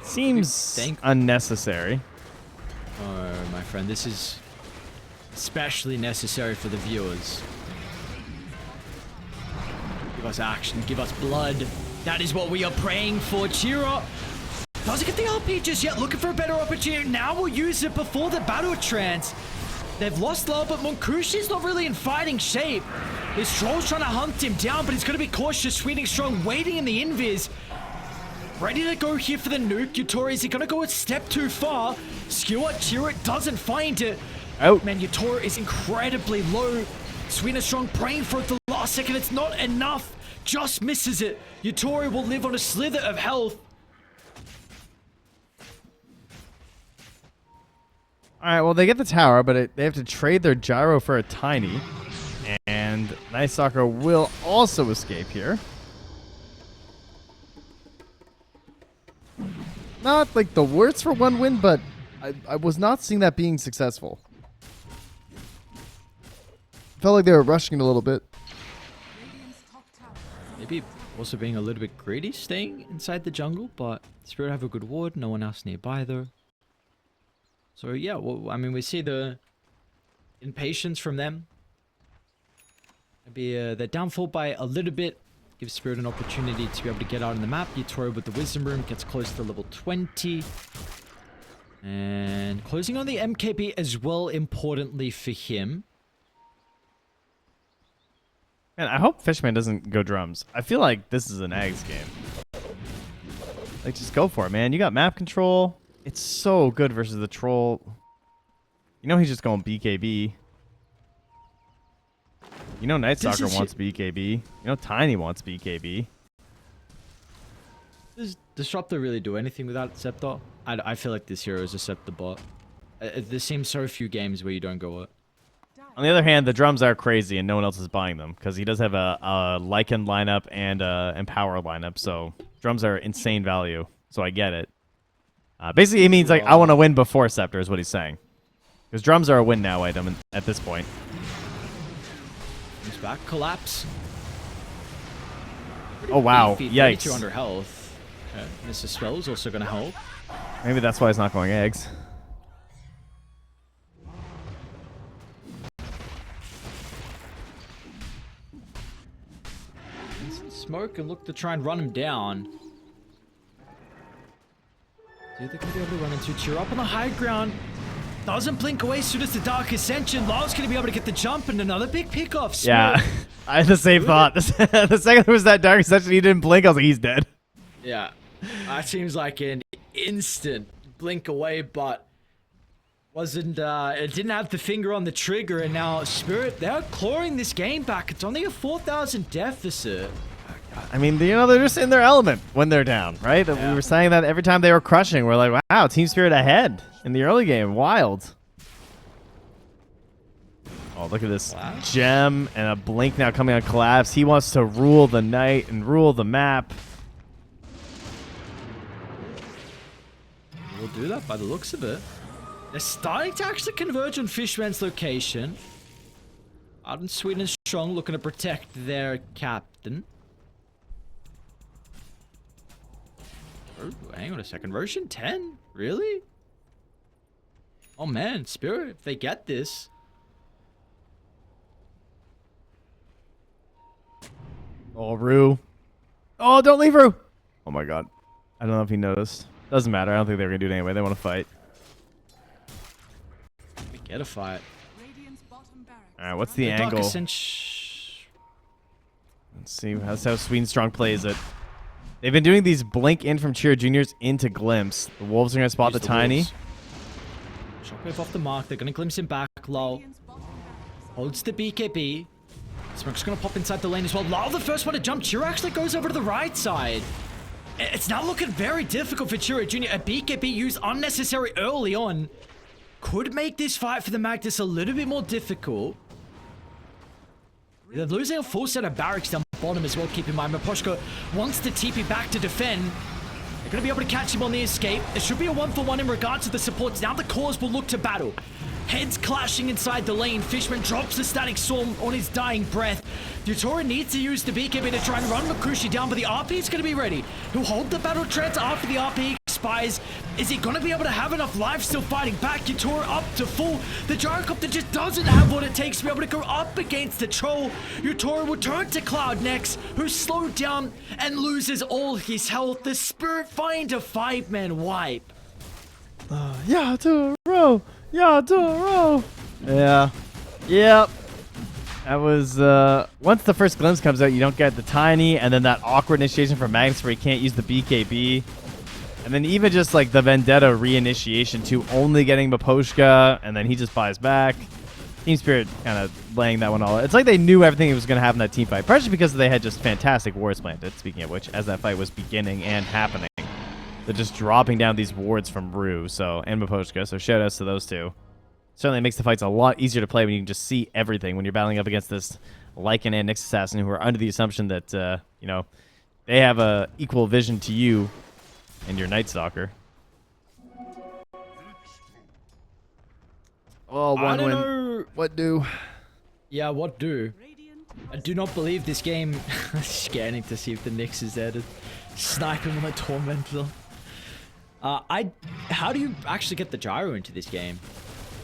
Speaker 1: Seems unnecessary.
Speaker 2: Oh, my friend, this is especially necessary for the viewers. Give us action, give us blood. That is what we are praying for. Chiro doesn't get the LP just yet, looking for a better opportunity. Now we'll use it before the battle trance. They've lost love, but Monkushi's not really in fighting shape. This Troll's trying to hunt him down, but he's going to be cautious. Sweeting Strong waiting in the invis. Ready to go here for the nuke. Yatoro, is he going to go a step too far? Skewer, Chiro doesn't find it.
Speaker 1: Out.
Speaker 2: Man, Yatoro is incredibly low. Sweeting Strong praying for it the last second. It's not enough. Just misses it. Yatoro will live on a slither of health.
Speaker 1: All right, well, they get the tower, but they have to trade their gyro for a tiny. And Night Stalker will also escape here. Not like the worst for one win, but I was not seeing that being successful. Felt like they were rushing it a little bit.
Speaker 4: Radiant's top tower is
Speaker 2: Maybe also being a little bit greedy, staying inside the jungle, but Spirit have a good ward, no one else nearby though. So yeah, well, I mean, we see the impatience from them. Maybe they're downfall by a little bit. Gives Spirit an opportunity to be able to get out on the map. Yatoro with the Wisdom Room gets close to level 20. And closing on the MKB as well, importantly for him.
Speaker 1: Man, I hope Fishman doesn't go drums. I feel like this is an Ags game. Like, just go for it, man. You got map control. It's so good versus the troll. You know he's just going BKB. You know Night Stalker wants BKB. You know Tiny wants BKB.
Speaker 2: Does Disruptor really do anything without Scepter? I feel like this hero is a Scepter bot. There seems so few games where you don't go it.
Speaker 1: On the other hand, the drums are crazy and no one else is buying them because he does have a Lycan lineup and Empower lineup, so drums are insane value. So I get it. Basically, he means like I want to win before Scepter is what he's saying. Because drums are a win now item at this point.
Speaker 2: Comes back, collapse.
Speaker 1: Oh wow!
Speaker 2: Feet,
Speaker 1: Yikes!
Speaker 2: 200 health. Mr. Spell is also going to help.
Speaker 1: Maybe that's why he's not going eggs.
Speaker 2: Smoke and look to try and run him down. Dude, they're going to be able to run into cheer up on the high ground. Doesn't blink away as soon as the Dark Ascension. Lyle's going to be able to get the jump and another big pickoff. Smoke.
Speaker 1: Yeah, I had the same thought. The second there was that Dark Ascension, he didn't blink. I was like, he's dead.
Speaker 2: Yeah, that seems like an instant blink away, but wasn't. It didn't have the finger on the trigger, and now Spirit, they're clawing this game back. It's only a 4,000 deficit.
Speaker 1: I mean, you know, they're just in their element when they're down, right?
Speaker 2: Yeah.
Speaker 1: We were saying that every time they were crushing, we're like, wow, Team Spirit ahead in the early game. Wild. Oh, look at this gem and a blink now coming on collapse. He wants to rule the night and rule the map.
Speaker 2: We'll do that by the looks of it. They're starting to actually converge on Fishman's location. Out in Sweden and Strong, looking to protect their captain. Oh, hang on a second. Version 10? Really? Oh man, Spirit, if they get this.
Speaker 1: Oh, Rue. Oh, don't leave Rue. Oh my god. I don't know if he noticed. Doesn't matter. I don't think they were going to do it anyway. They want to fight.
Speaker 2: We get a fight.
Speaker 4: Radiant's bottom barracks.
Speaker 1: Alright, what's the
Speaker 2: Dark
Speaker 1: angle?
Speaker 2: Ascension.
Speaker 1: Let's see. That's how Sweden Strong plays it. They've been doing these blink in from Cheer Juniors into Glimpse. The Wolves are going to spot
Speaker 2: Use
Speaker 1: the Tiny.
Speaker 2: Wolves. Shockwave off the mark. They're going to glimpse him back. Low.
Speaker 4: Radiant's bottom barracks.
Speaker 2: Holds the BKB. Smoke's going to pop inside the lane as well. Lyle, the first one to jump. Chiro actually goes over to the right side. It's now looking very difficult for Chiro Jr. A BKB used unnecessary early on could make this fight for the Magnus a little bit more difficult. They're losing a full set of barracks down bottom as well, keep in mind. Maposhko wants to TP back to defend. They're going to be able to catch him on the escape. It should be a 1-for-1 in regards to the supports. Now the cores will look to battle. Heads clashing inside the lane. Fishman drops the static storm on his dying breath. Yutora needs to use the BKB to try and run Makushi down, but the RP is going to be ready. He'll hold the battle trance after the RP expires. Is he going to be able to have enough life still fighting back? Yutora up to full. The Gyrocopter just doesn't have what it takes to be able to go up against the troll. Yutora will turn to Cloud next, who's slowed down and loses all his health. The Spirit find a 5-man wipe.
Speaker 1: Yatoro! Yatoro! Yeah. Yep. That was, once the first glimpse comes out, you don't get the Tiny, and then that awkward initiation from Magnus where he can't use the BKB. And then even just, like, the Vendetta reinitiation to only getting Maposhka, and then he just buys back. Team Spirit kind of laying that one all out. It's like they knew everything was going to happen in that team fight, partially because they had just fantastic wards planted, speaking of which, as that fight was beginning and happening. They're just dropping down these wards from Rue, so, and Maposhka, so shout outs to those two. certainly makes the fights a lot easier to play when you can just see everything when you're battling up against this Lycan and Nyx Assassin who are under the assumption that, you know, they have a equal vision to you and your Night Stalker. Oh,
Speaker 2: I don't know.
Speaker 1: What do?
Speaker 2: Yeah, what do?
Speaker 4: Radiant
Speaker 2: I do not believe this game. Scanning to see if the Nyx is there to snipe him on the Tormentor. How do you actually get the gyro into this game?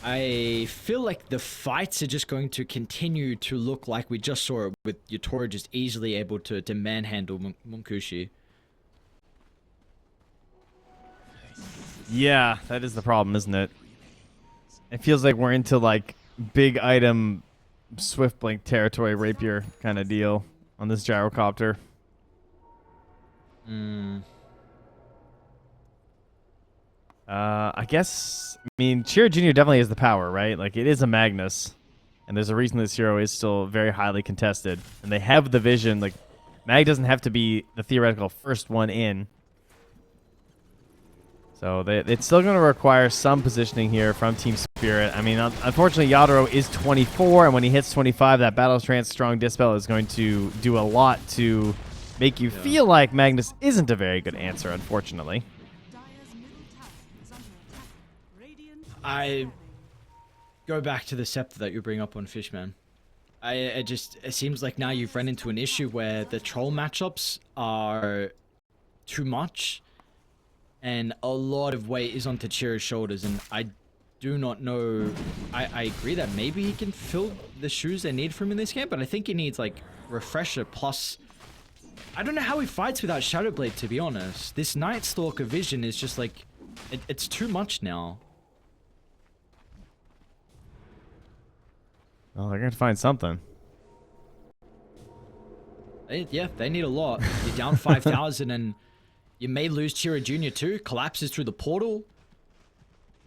Speaker 2: I feel like the fights are just going to continue to look like we just saw it with Yatora just easily able to manhandle Munkushi.
Speaker 1: Yeah, that is the problem, isn't it? It feels like we're into like big item Swift Blink territory rapier kind of deal on this gyrocopter. I guess, I mean, Chira Jr. definitely has the power, right? Like, it is a Magnus, and there's a reason this hero is still very highly contested. And they have the vision, like, Mag doesn't have to be the theoretical first one in. So it's still going to require some positioning here from Team Spirit. I mean, unfortunately, Yadoro is 24, and when he hits 25, that Battle Trance Strong Dispel is going to do a lot to make you feel like Magnus isn't a very good answer, unfortunately.
Speaker 4: Dire's middle tower is under attack. Radiant
Speaker 2: I go back to the scepter that you bring up on Fishman. It seems like now you've run into an issue where the troll matchups are too much, and a lot of weight is on Tachira's shoulders, and I do not know. I agree that maybe he can fill the shoes they need from him in this game, but I think he needs like refresher plus. I don't know how he fights without Shadowblade, to be honest. This Night Stalker vision is just like it's too much now.
Speaker 1: Well, they're going to find something.
Speaker 2: Yeah, they need a lot. You're down 5,000 and you may lose Chira Jr. too. Collapses through the portal.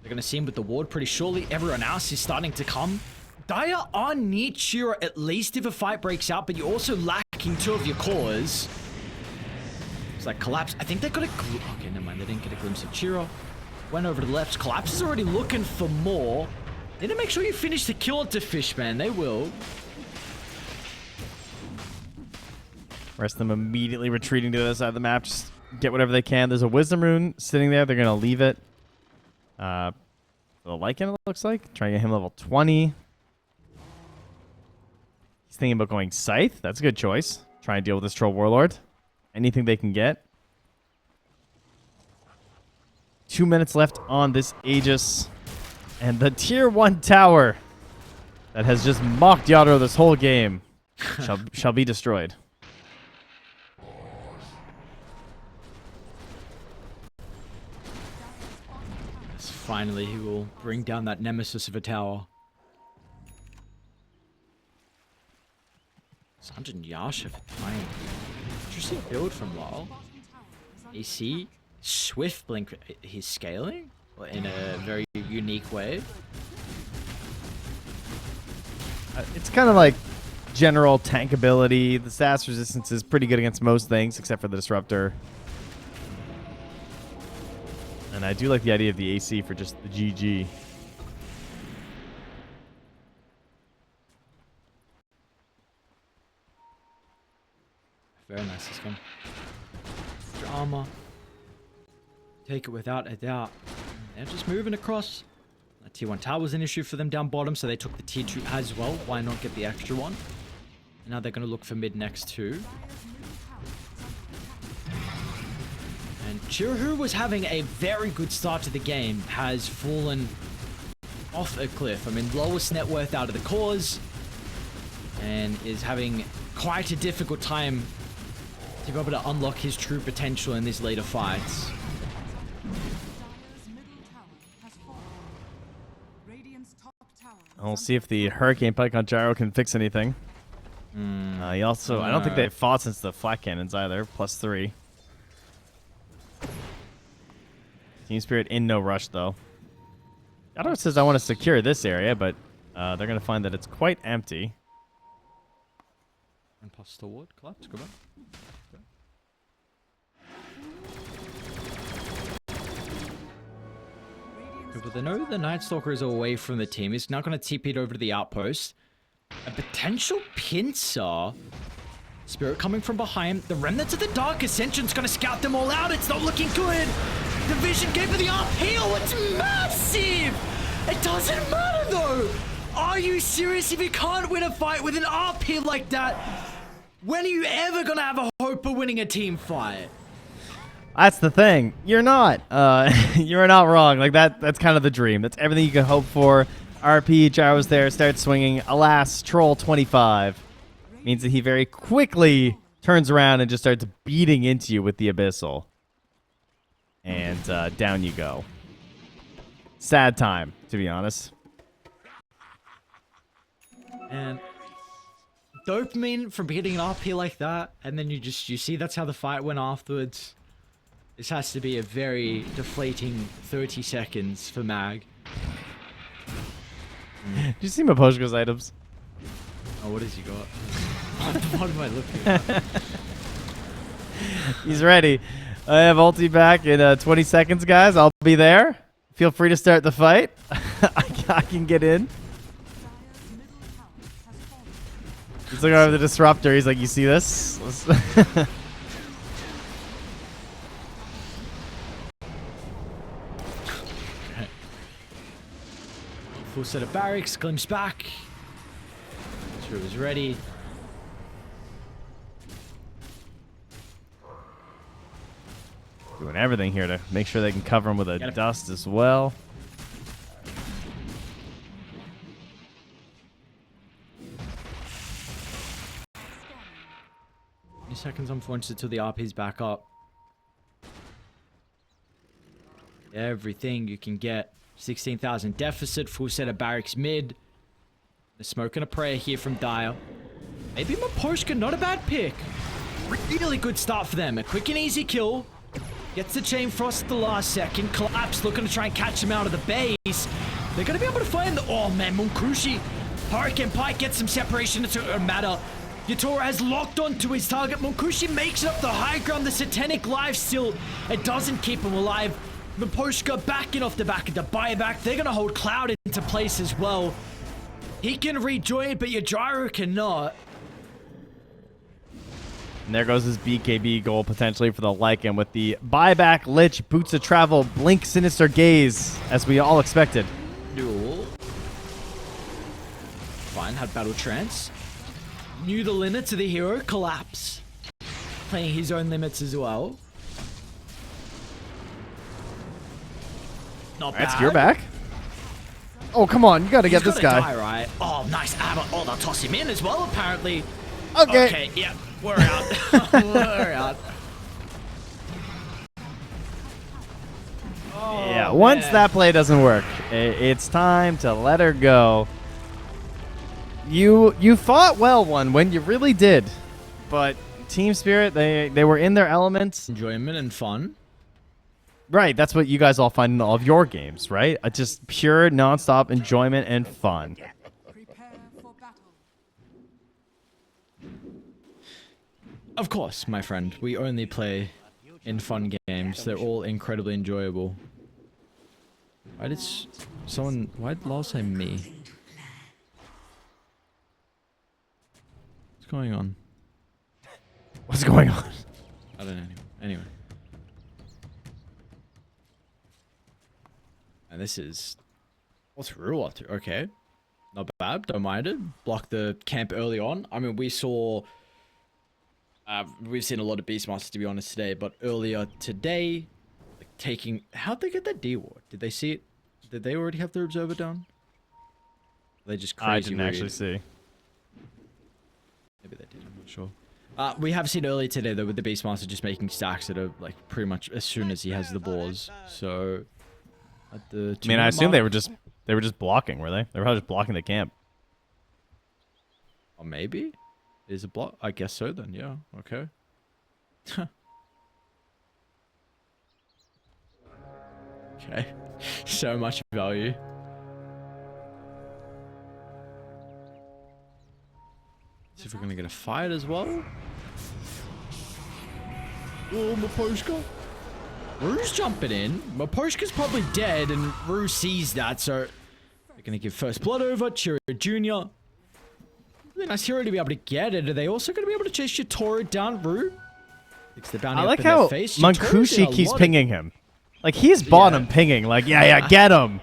Speaker 2: They're going to see him with the ward pretty shortly. Everyone else is starting to come. Dire are near Chira at least if a fight breaks out, but you're also lacking 2 of your cores. It's like Collapse. I think they got a okay, never mind. They didn't get a glimpse of Chira. Went over to the left. Collapse is already looking for more. They need to make sure you finish the kill to Fishman. They will.
Speaker 1: Rest of them immediately retreating to the other side of the map. Just get whatever they can. There's a Wisdom Rune sitting there. They're going to leave it. The Lycan, it looks like. Trying to get him level 20. He's thinking about going Scythe. That's a good choice. Try and deal with this Troll Warlord. Anything they can get. 2 minutes left on this Aegis. And the tier 1 tower that has just mocked Yadro this whole game shall be destroyed.
Speaker 2: Yes, finally, he will bring down that nemesis of a tower. Sanjin Yasha for time. Interesting build from Lyle. AC, Swift Blink, he's scaling in a very unique way.
Speaker 1: It's kind of like general tank ability. The SAS resistance is pretty good against most things except for the Disruptor. And I do like the idea of the AC for just the GG.
Speaker 2: Very nice this game. Drama. Take it without a doubt. They're just moving across. That tier 1 tower was an issue for them down bottom, so they took the tier 2 as well. Why not get the extra one? And now they're going to look for mid next too. And Chirahu was having a very good start to the game, has fallen off a cliff. I mean, lowest net worth out of the cores, and is having quite a difficult time to be able to unlock his true potential in these later fights.
Speaker 4: Dire's middle tower has fallen. Radiant's top tower is
Speaker 1: We'll see if the Hurricane Pike on Gyro can fix anything. He also, I don't think they've fought since the Flat Cannons either. +3. Team Spirit in no rush though. Yadro says I want to secure this area, but they're going to find that it's quite empty.
Speaker 2: Imposter ward, collapse, go back.
Speaker 4: Radiant's
Speaker 2: But they know the Night Stalker is away from the team. He's now going to TP it over to the outpost. A potential pincer. Spirit coming from behind. The Remnants of the Dark Ascension's going to scout them all out. It's not looking good. The vision gave for the RP. Oh, it's massive. It doesn't matter, though. Are you serious? If you can't win a fight with an RP like that, when are you ever going to have a hope of winning a team fight?
Speaker 1: That's the thing. You're not. You're not wrong. Like that's kind of the dream. That's everything you could hope for. RP, Gyro's there, starts swinging. Alas, Troll 25 means that he very quickly turns around and just starts beating into you with the Abyssal. And down you go. Sad time, to be honest.
Speaker 2: And dopamine from hitting an RP like that, and then you see that's how the fight went afterwards. This has to be a very deflating 30 seconds for Mag.
Speaker 1: Did you see Maposhko's items?
Speaker 2: Oh, what has he got? What am I looking at?
Speaker 1: He's ready. I have ulti back in 20 seconds, guys. I'll be there. Feel free to start the fight. I can get in. He's looking over the disruptor. He's like, you see this?
Speaker 2: Full set of barracks, glimpse back. Sure was ready.
Speaker 1: Doing everything here to make sure they can cover him with a dust as well.
Speaker 2: Seconds unfortunate till the RP's back up. Everything you can get. 16,000 deficit, full set of barracks mid. The smoke and a prayer here from Dire. Maybe Maposhka, not a bad pick. Really good start for them. A quick and easy kill. Gets the chain frost at the last second. Collapse, looking to try and catch him out of the base. They're going to be able to find the... Oh man, Munkushi. Hurricane Pike gets some separation. It doesn't matter. Yatora has locked onto his target. Munkushi makes it up the high ground. The Satanic life still. It doesn't keep him alive. Maposhka backing off the back of the buyback. They're going to hold Cloud into place as well. He can rejoin, but Yajiro cannot.
Speaker 1: And there goes his BKB goal potentially for the Lycan with the buyback, Lich, Boots of Travel, Blink, Sinister Gaze, as we all expected.
Speaker 2: Duel. Fine, had Battle Trance. Knew the limits of the hero. Collapse. Playing his own limits as well. Not bad.
Speaker 1: That's Gear back. Oh, come on. You got to get this guy.
Speaker 2: Die, right? Oh, nice ammo. Oh, they'll toss him in as well, apparently.
Speaker 1: Okay.
Speaker 2: Okay, yeah. We're out. We're out. Oh,
Speaker 1: Yeah, once that play doesn't work, it's time to let her go. You fought well, when you really did. But Team Spirit, they were in their elements.
Speaker 2: Enjoyment and fun.
Speaker 1: Right, that's what you guys all find in all of your games, right? Just pure, non-stop enjoyment and fun.
Speaker 4: Prepare for battle.
Speaker 2: Of course, my friend. We only play in fun games. They're all incredibly enjoyable. Why did Lol say me? What's going on?
Speaker 1: What's going on?
Speaker 2: I don't know. Anyway. And this is... What's Ruler? Okay. Not bad. Don't mind it. Block the camp early on. I mean, we saw... we've seen a lot of Beastmasters, to be honest, today. But earlier today... Like, taking... How'd they get that D-Ward? Did they see it? Did they already have their Observer down? They just crazy
Speaker 1: I didn't
Speaker 2: weird.
Speaker 1: actually see.
Speaker 2: Maybe they did. I'm not sure. We have seen earlier today, though, with the Beastmaster just making stacks that are, like, pretty much as soon as he has the boars. So... At the
Speaker 1: I mean, I assume they were just blocking, were they? They were probably just blocking the camp.
Speaker 2: Or maybe? Is a block? I guess so then, yeah. Okay. Okay. So much value. See if we're gonna get a fight as well. Oh, Maposhka. Rue's jumping in. Maposhka's probably dead, and Rue sees that, so they're going to give first blood over. Cheerio Jr. Really nice hero to be able to get it. Are they also going to be able to chase Yatoro down, Rue? It's the bounty
Speaker 1: I
Speaker 2: up
Speaker 1: like
Speaker 2: in their
Speaker 1: how
Speaker 2: face.
Speaker 1: Mankushi keeps pinging him. Like, he's bottom pinging. Like, yeah, get him.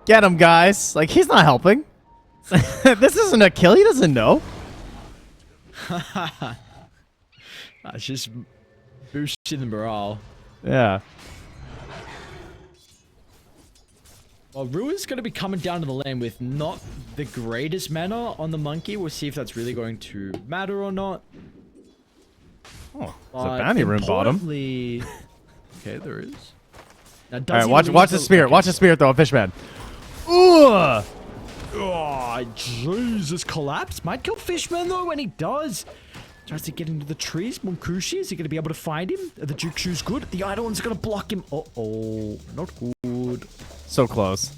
Speaker 1: Get him, guys. Like, he's not helping. This isn't a kill. He doesn't know.
Speaker 2: It's just boosting the morale.
Speaker 1: Yeah.
Speaker 2: Well, Rue is going to be coming down to the lane with not the greatest mana on the monkey. We'll see if that's really going to matter or not.
Speaker 1: Oh, there's a bounty room bottom.
Speaker 2: Okay, there is. Now,
Speaker 1: All right, watch the spirit. Watch the spirit throw a fishman. Ooh!
Speaker 2: Oh, Jesus, collapse. Might kill Fishman, though, when he does. Tries to get into the trees. Monkushi, is he going to be able to find him? Are the Juke Shoes good? The Eidolon's going to block him. Uh-oh. Not good.
Speaker 1: So close.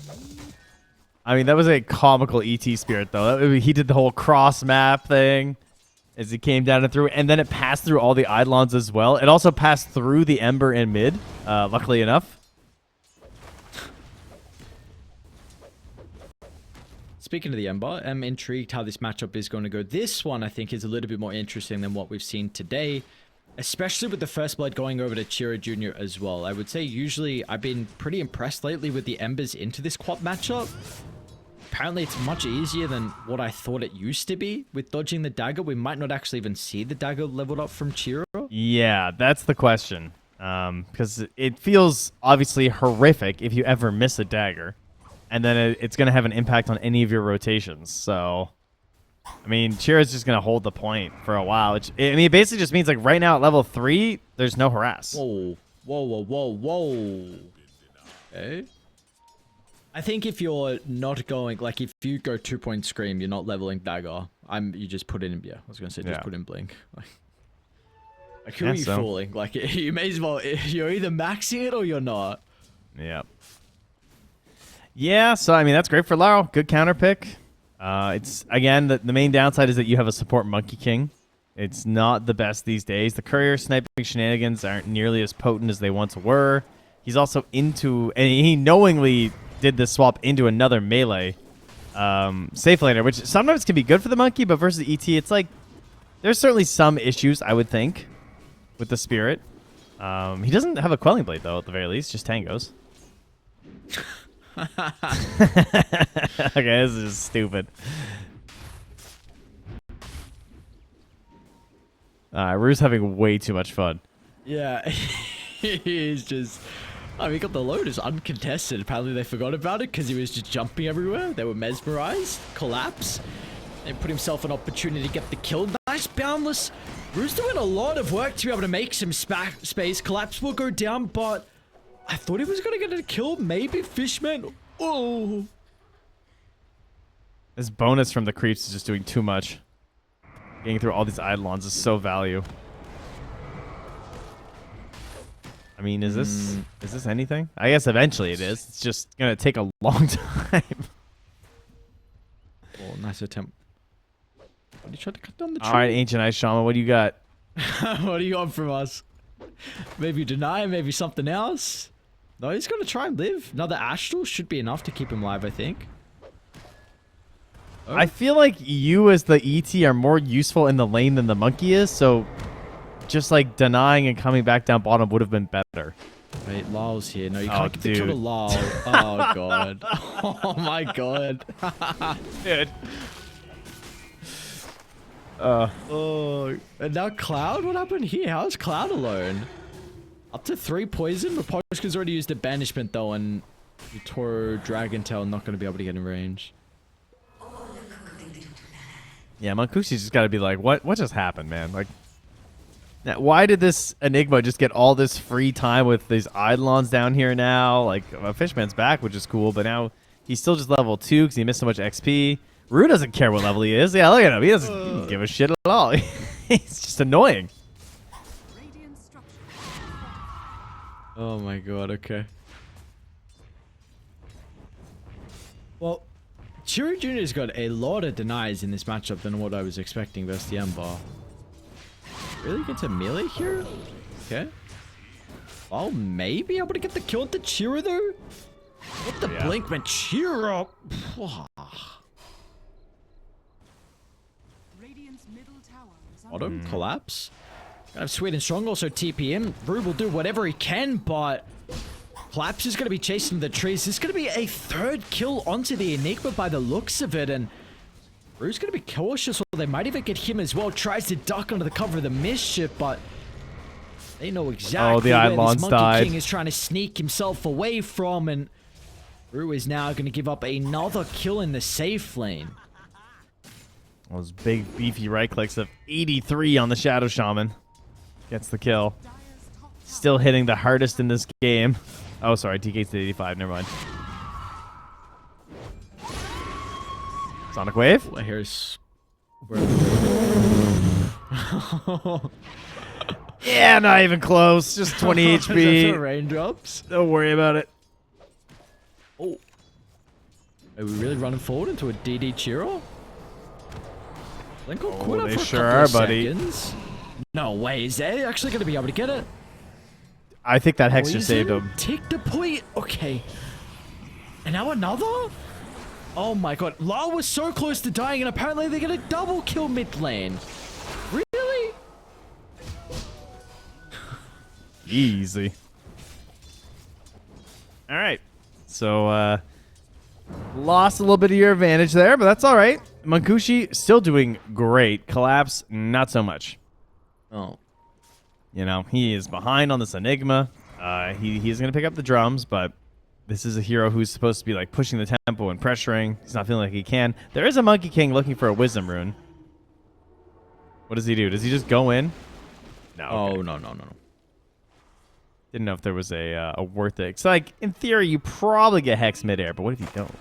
Speaker 1: I mean, that was a comical ET spirit, though. He did the whole cross map thing as he came down and through, and then it passed through all the Eidolons as well. It also passed through the Ember in mid, luckily enough.
Speaker 2: Speaking of the Ember, I'm intrigued how this matchup is going to go. This one, I think, is a little bit more interesting than what we've seen today, especially with the first blood going over to Chiro Jr. as well. I would say usually I've been pretty impressed lately with the Embers into this quad matchup. Apparently, it's much easier than what I thought it used to be. With dodging the dagger, we might not actually even see the dagger leveled up from Chiro.
Speaker 1: Yeah, that's the question. Because it feels obviously horrific if you ever miss a dagger. And then it's going to have an impact on any of your rotations. So, I mean, Chira's just going to hold the point for a while. Which, I mean, it basically just means, like, right now at level 3, there's no harass.
Speaker 2: Whoa. Whoa, whoa, whoa, whoa. Okay. I think if you're not going, like, if you go 2-point scream, you're not leveling dagger. You just put in, yeah, I was going to say, just put in blink. Like who are you fooling? Like, you may as well, you're either maxing it or you're not.
Speaker 1: Yeah. Yeah, so, I mean, that's great for Laro. Good counter pick. It's, again, the main downside is that you have a support Monkey King. It's not the best these days. The courier sniping shenanigans aren't nearly as potent as they once were. He's also into, and he knowingly did this swap into another melee safe laner, which sometimes can be good for the monkey, but versus ET, it's like, there's certainly some issues, I would think, with the spirit. He doesn't have a Quelling Blade, though, at the very least, just tangos. Okay, this is just stupid. Rue's having way too much fun.
Speaker 2: Yeah, he's just... I mean, he got the Lotus uncontested. Apparently they forgot about it because he was just jumping everywhere. They were mesmerized. Collapse. They put himself an opportunity to get the kill. Nice boundless. Rue's doing a lot of work to be able to make some space. Collapse will go down, but... I thought he was going to get a kill. Maybe Fishman. Oh.
Speaker 1: This bonus from the creeps is just doing too much. Getting through all these Eidolons is so value. I mean, is this anything? I guess eventually it is. It's just going to take a long time.
Speaker 2: Oh, nice attempt. What, you tried to cut down the tree?
Speaker 1: All right, Ancient Ice Shaman, what do you got?
Speaker 2: What do you want from us? Maybe deny, maybe something else? No, he's going to try and live. Another Astral should be enough to keep him alive, I think. Oh.
Speaker 1: I feel like you as the ET are more useful in the lane than the monkey is, so just like denying and coming back down bottom would have been better.
Speaker 2: Wait, Lal's here. No, you can't get the kill to Lal. Oh, God. Oh, my God.
Speaker 1: Dude.
Speaker 2: Oh, and now Cloud? What happened here? How is Cloud alone? Up to 3 poison? Raposhka's already used a banishment, though, and Toro Dragon Tail not going to be able to get in range.
Speaker 1: Yeah, Mankushi's just got to be like, what just happened, man? Like, why did this Enigma just get all this free time with these Eidolons down here now? Like, Fishman's back, which is cool, but now he's still just level 2 because he missed so much XP. Rue doesn't care what level he is. Yeah, look at him. He doesn't give a shit at all. He's just annoying.
Speaker 2: Oh my God, okay. Well, Chiro Jr.'s got a lot of denies in this matchup than what I was expecting versus the Ember. Really get to melee here? Okay. Oh, maybe able to get the kill at the Chiro though. What the blink went Chiro.
Speaker 4: Radiant's middle tower is under
Speaker 2: Bottom collapse. Gonna have Sweet and Strong also TPM. Rue will do whatever he can, but Collapse is gonna be chasing the trees. This is gonna be a third kill onto the Enigma by the looks of it, and Rue's gonna be cautious, or they might even get him as well. Tries to duck under the cover of the mischief, but they know exactly where this Monkey King is trying to sneak himself away from, and Rue is now gonna give up another kill in the safe lane.
Speaker 1: Those big, beefy right clicks of 83 on the Shadow Shaman. Gets the kill. Still hitting the hardest in this game. Oh, sorry. TK's to 85. Never mind. Sonic Wave?
Speaker 2: Well, here's...
Speaker 1: Yeah, not even close. Just 20 HP.
Speaker 2: Raindrops.
Speaker 1: Don't worry about it.
Speaker 2: Oh. Are we really running forward into a DD Chiro? Lincoln caught up
Speaker 1: they
Speaker 2: for a
Speaker 1: sure
Speaker 2: couple
Speaker 1: are,
Speaker 2: of
Speaker 1: buddy.
Speaker 2: seconds. No way. Is they actually going to be able to get it?
Speaker 1: I think that Hex just saved
Speaker 2: Poison?
Speaker 1: him.
Speaker 2: Take the point. Okay. And now another? Oh my god. Lau was so close to dying, and apparently they're going to double kill mid lane. Really?
Speaker 1: Easy. All right. So, lost a little bit of your advantage there, but that's all right. Mankushi still doing great. Collapse, not so much.
Speaker 2: Oh.
Speaker 1: You know, he is behind on this Enigma. He's going to pick up the drums, but this is a hero who's supposed to be like pushing the tempo and pressuring. He's not feeling like he can. There is a Monkey King looking for a Wisdom Rune. What does he do? Does he just go in? No. Okay.
Speaker 2: Oh, no.
Speaker 1: Didn't know if there was a worth it. So, like, in theory, you probably get Hex midair, but what if you don't?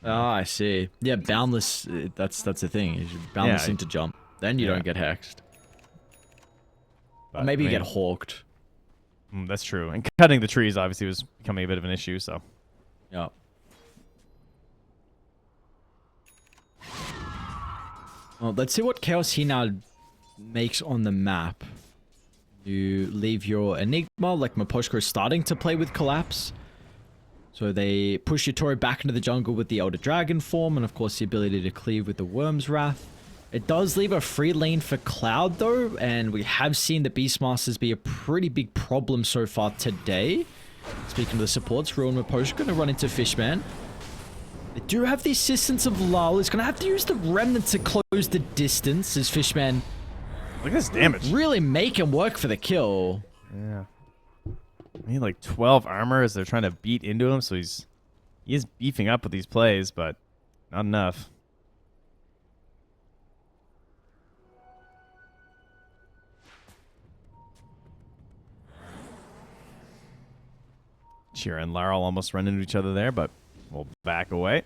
Speaker 2: Oh, I see. Yeah, boundless. That's the thing. You should boundless into jump. Then you don't get hexed.
Speaker 1: But,
Speaker 2: Or maybe you
Speaker 1: I mean,
Speaker 2: get hawked.
Speaker 1: That's true. And cutting the trees obviously was becoming a bit of an issue, so.
Speaker 2: Yeah. Well, let's see what chaos he now makes on the map. You leave your Enigma, like Maposhko is starting to play with Collapse. So they push Yutori back into the jungle with the Elder Dragon form, and of course the ability to cleave with the Worm's Wrath. It does leave a free lane for Cloud though, and we have seen the Beastmasters be a pretty big problem so far today. Speaking of the supports, Rue and Maposhko going to run into Fishman. They do have the assistance of Lull. He's going to have to use the Remnant to close the distance as Fishman
Speaker 1: Look at this damage.
Speaker 2: really make him work for the kill.
Speaker 1: Yeah. I need like 12 armor as they're trying to beat into him, so he is beefing up with these plays, but not enough. Chira and Laurel almost run into each other there, but we'll back away.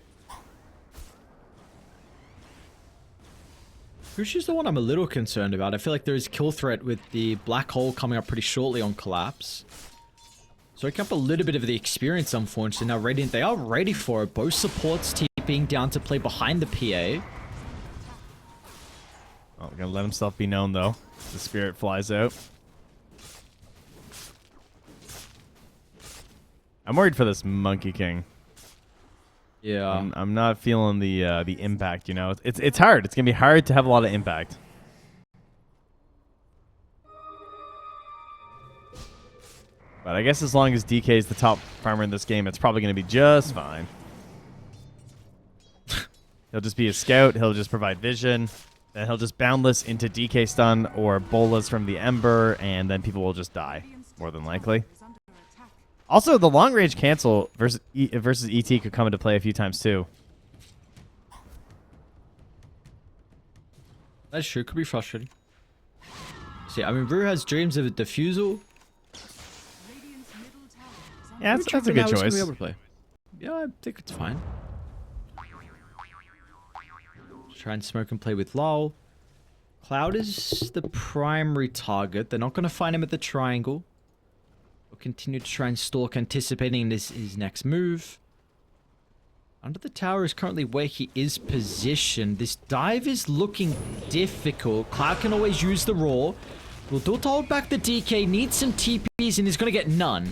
Speaker 2: Crucia's the one I'm a little concerned about. I feel like there is kill threat with the Black Hole coming up pretty shortly on Collapse. Soaking up a little bit of the experience, unfortunately. Now Radiant, they are ready for it. Both supports TPing down to play behind the PA.
Speaker 1: Oh, we're gonna let himself be known though. The spirit flies out. I'm worried for this Monkey King.
Speaker 2: Yeah.
Speaker 1: I'm not feeling the impact. You know, it's hard. It's gonna be hard to have a lot of impact. But I guess as long as DK is the top farmer in this game, it's probably gonna be just fine. He'll just be a scout. He'll just provide vision. Then he'll just boundless into DK stun or bolas from the Ember, and then people will just die, more than likely.
Speaker 4: is under attack.
Speaker 1: Also, the long range cancel versus ET could come into play a few times too.
Speaker 2: That's true. Could be frustrating. See, I mean, Rue has dreams of a defusal.
Speaker 4: Radiant's middle tower is under
Speaker 1: Yeah, that's a good choice.
Speaker 2: Be able to play. Yeah, I think it's fine. Try and smoke and play with Lol. Cloud is the primary target. They're not going to find him at the triangle. We'll continue to try and stalk, anticipating his next move. Under the tower is currently where he is positioned. This dive is looking difficult. Cloud can always use the roar. We'll do to hold back the DK, needs some TPs, and he's going to get none.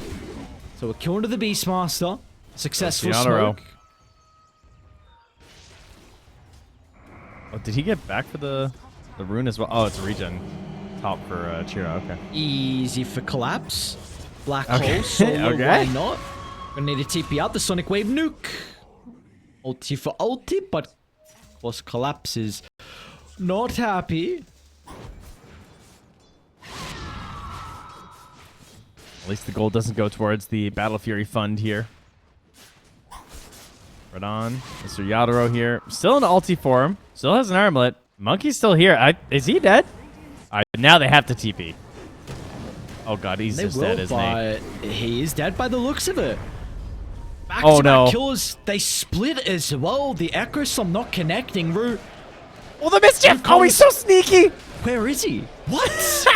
Speaker 2: So a kill into the Beastmaster. Successful smoke.
Speaker 1: Oh, did he get back for the rune as well? Oh, it's a regen top for Chiro. Okay.
Speaker 2: Easy for collapse. Black hole, solo, why not? Gonna need a TP out, the Sonic Wave nuke. Ulti for ulti, but of course collapse is not happy.
Speaker 1: At least the gold doesn't go towards the Battle Fury fund here. Right on. Mr. Yadoro here. Still in ulti form. Still has an armlet. Monkey's still here. Is he dead? All right, now they have to TP. Oh god, he's just dead, isn't he?
Speaker 2: He is dead by the looks of it.
Speaker 1: Back-to-back
Speaker 2: kills, they split as well. The Echo Slam not connecting.
Speaker 1: Oh, the mischief! Oh, he's so sneaky!
Speaker 2: Where is he? What?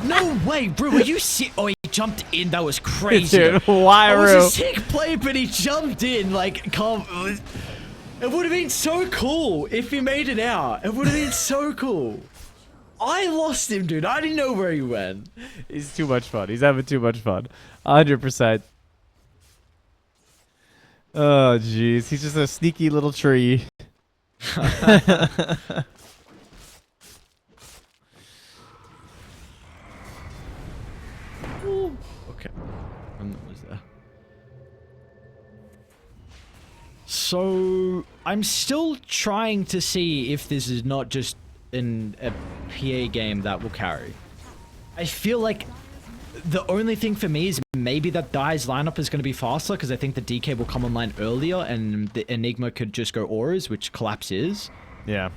Speaker 2: No way, bro. Are you Oh, he jumped in. That was crazy.
Speaker 1: Dude, why,
Speaker 2: It was a sick play, but he jumped in. Like, it would have been so cool if he made it out. It would have been so cool. I lost him, dude. I didn't know where he went.
Speaker 1: He's too much fun. He's having too much fun. 100%. Oh, jeez. He's just a sneaky little tree.
Speaker 2: Okay. What was there? So, I'm still trying to see if this is not just a PA game that will carry. I feel like the only thing for me is maybe that Dai's lineup is going to be faster because I think the DK will come online earlier and the Enigma could just go auras, which collapse is.
Speaker 1: Yeah.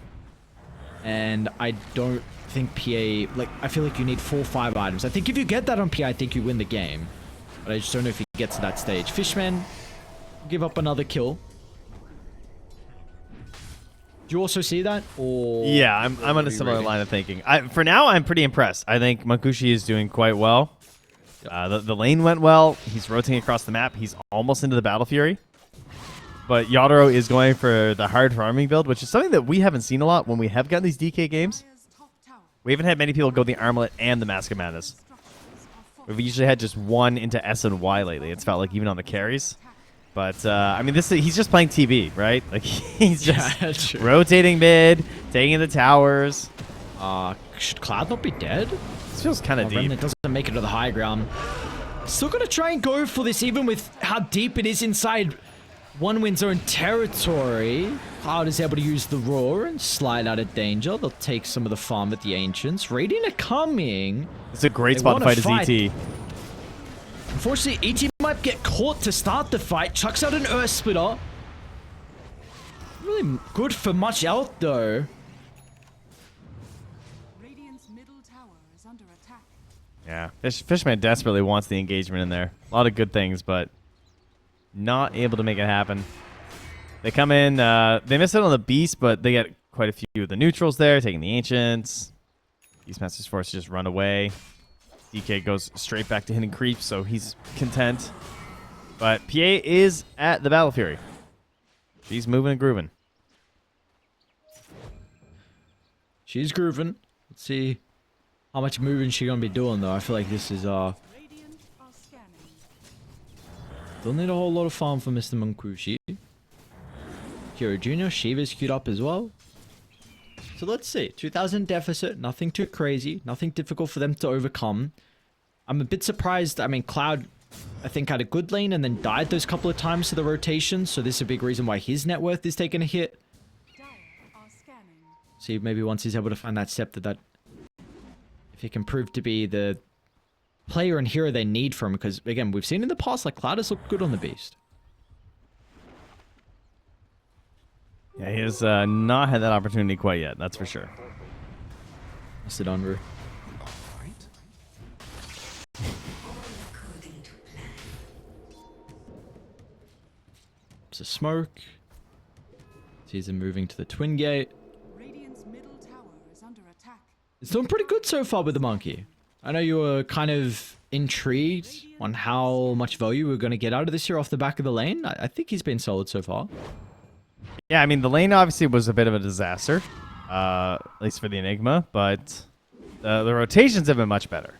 Speaker 2: And I don't think PA, like, I feel like you need 4 or 5 items. I think if you get that on PA, I think you win the game. But I just don't know if he gets to that stage. Fishman, give up another kill. Do you also see that? Or
Speaker 1: yeah, I'm on a similar line of thinking. For now, I'm pretty impressed. I think Mankushi is doing quite well. The lane went well. He's rotating across the map. He's almost into the Battle Fury. But Yadoro is going for the hard farming build, which is something that we haven't seen a lot when we have gotten these DK games. We haven't had many people go the Armlet and the Mask of Madness. We've usually had just one into S and Y lately. It's felt like even on the carries. But, I mean, he's just playing TV, right? Like, he's just rotating mid, taking the towers.
Speaker 2: Should Cloud not be dead?
Speaker 1: This feels kind of deep.
Speaker 2: Remnant doesn't make it to the high ground. Still gonna try and go for this, even with how deep it is inside One Wind's own territory. Cloud is able to use the roar and slide out of danger. They'll take some of the farm at the Ancients. Radiant are coming.
Speaker 1: It's a great spot to fight as ET.
Speaker 2: Unfortunately, ET might get caught to start the fight. Chucks out an Earth Splitter. Really good for much out, though.
Speaker 4: Radiant's middle tower is under attack.
Speaker 1: Yeah, Fishman desperately wants the engagement in there. A lot of good things, but not able to make it happen. They come in, they miss out on the Beast, but they get quite a few of the neutrals there, taking the Ancients. Beastmaster's forced to just run away. DK goes straight back to hitting creeps, so he's content. But PA is at the Battle Fury. She's moving and grooving.
Speaker 2: She's grooving. Let's see how much moving she's gonna be doing, though. I feel like this is
Speaker 4: Radiant are scanning.
Speaker 2: don't need a whole lot of farm for Mr. Mankushi. Hero Jr. Shiva's queued up as well. So let's see. 2,000 deficit. Nothing too crazy. Nothing difficult for them to overcome. I'm a bit surprised. I mean, Cloud, I think, had a good lane and then died those couple of times to the rotation. So this is a big reason why his net worth is taking a hit.
Speaker 4: Dire are scanning.
Speaker 2: See, maybe once he's able to find that scepter, that if he can prove to be the player and hero they need from him. Because, again, we've seen in the past, like, Cloud has looked good on the Beast.
Speaker 1: Yeah, he has not had that opportunity quite yet, that's for sure.
Speaker 2: That's it, Andrew. It's a smoke. Sees him moving to the Twin Gate.
Speaker 4: Radiant's middle tower is under attack.
Speaker 2: It's doing pretty good so far with the Monkey. I know you were kind of intrigued on how much value we're going to get out of this year off the back of the lane. I think he's been solid so far.
Speaker 1: Yeah, I mean, the lane obviously was a bit of a disaster, at least for the Enigma, but the rotations have been much better.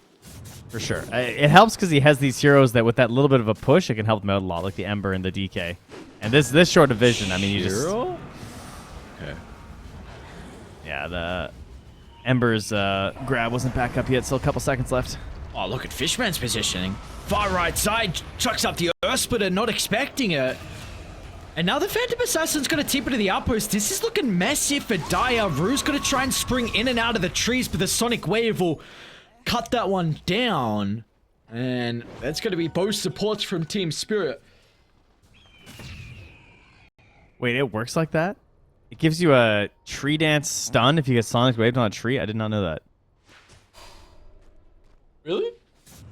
Speaker 1: For sure. It helps because he has these heroes that with that little bit of a push, it can help them out a lot, like the Ember and the DK. And this short of vision, I mean, you just...
Speaker 2: Okay.
Speaker 1: Yeah, the Ember's grab wasn't back up yet, still a couple seconds left.
Speaker 2: Oh, look at Fishman's positioning. Far right side, chucks up the Earth Splitter, not expecting it. And now the Phantom Assassin's gonna tip into the outpost. This is looking messy for Dire. Rue's gonna try and spring in and out of the trees, but the Sonic Wave will cut that one down. And that's gonna be both supports from Team Spirit.
Speaker 1: Wait, it works like that? It gives you a tree dance stun if you get Sonic Waved on a tree? I did not know that.
Speaker 2: Really?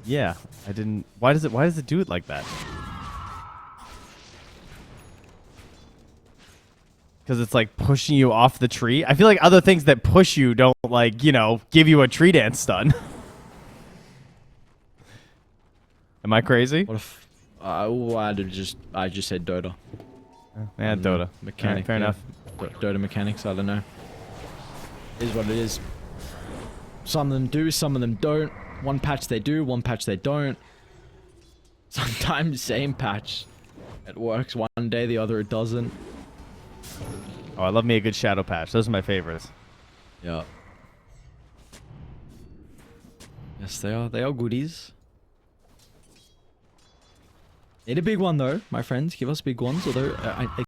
Speaker 1: Yeah, I didn't... Why does it do it like that? Because it's like pushing you off the tree. I feel like other things that push you don't, like, you know, give you a tree dance stun. Am I crazy?
Speaker 2: What if... I just said Dota.
Speaker 1: Yeah, Dota.
Speaker 2: Mechanic.
Speaker 1: Right, fair enough.
Speaker 2: Dota mechanics, I don't know. It is what it is. Some of them do, some of them don't. One patch they do, one patch they don't. Sometimes same patch. It works one day, the other it doesn't.
Speaker 1: Oh, I love me a good shadow patch. Those are my favorites.
Speaker 2: Yeah. Yes, they are. They are goodies. Need a big one though, my friends. Give us big ones. Although,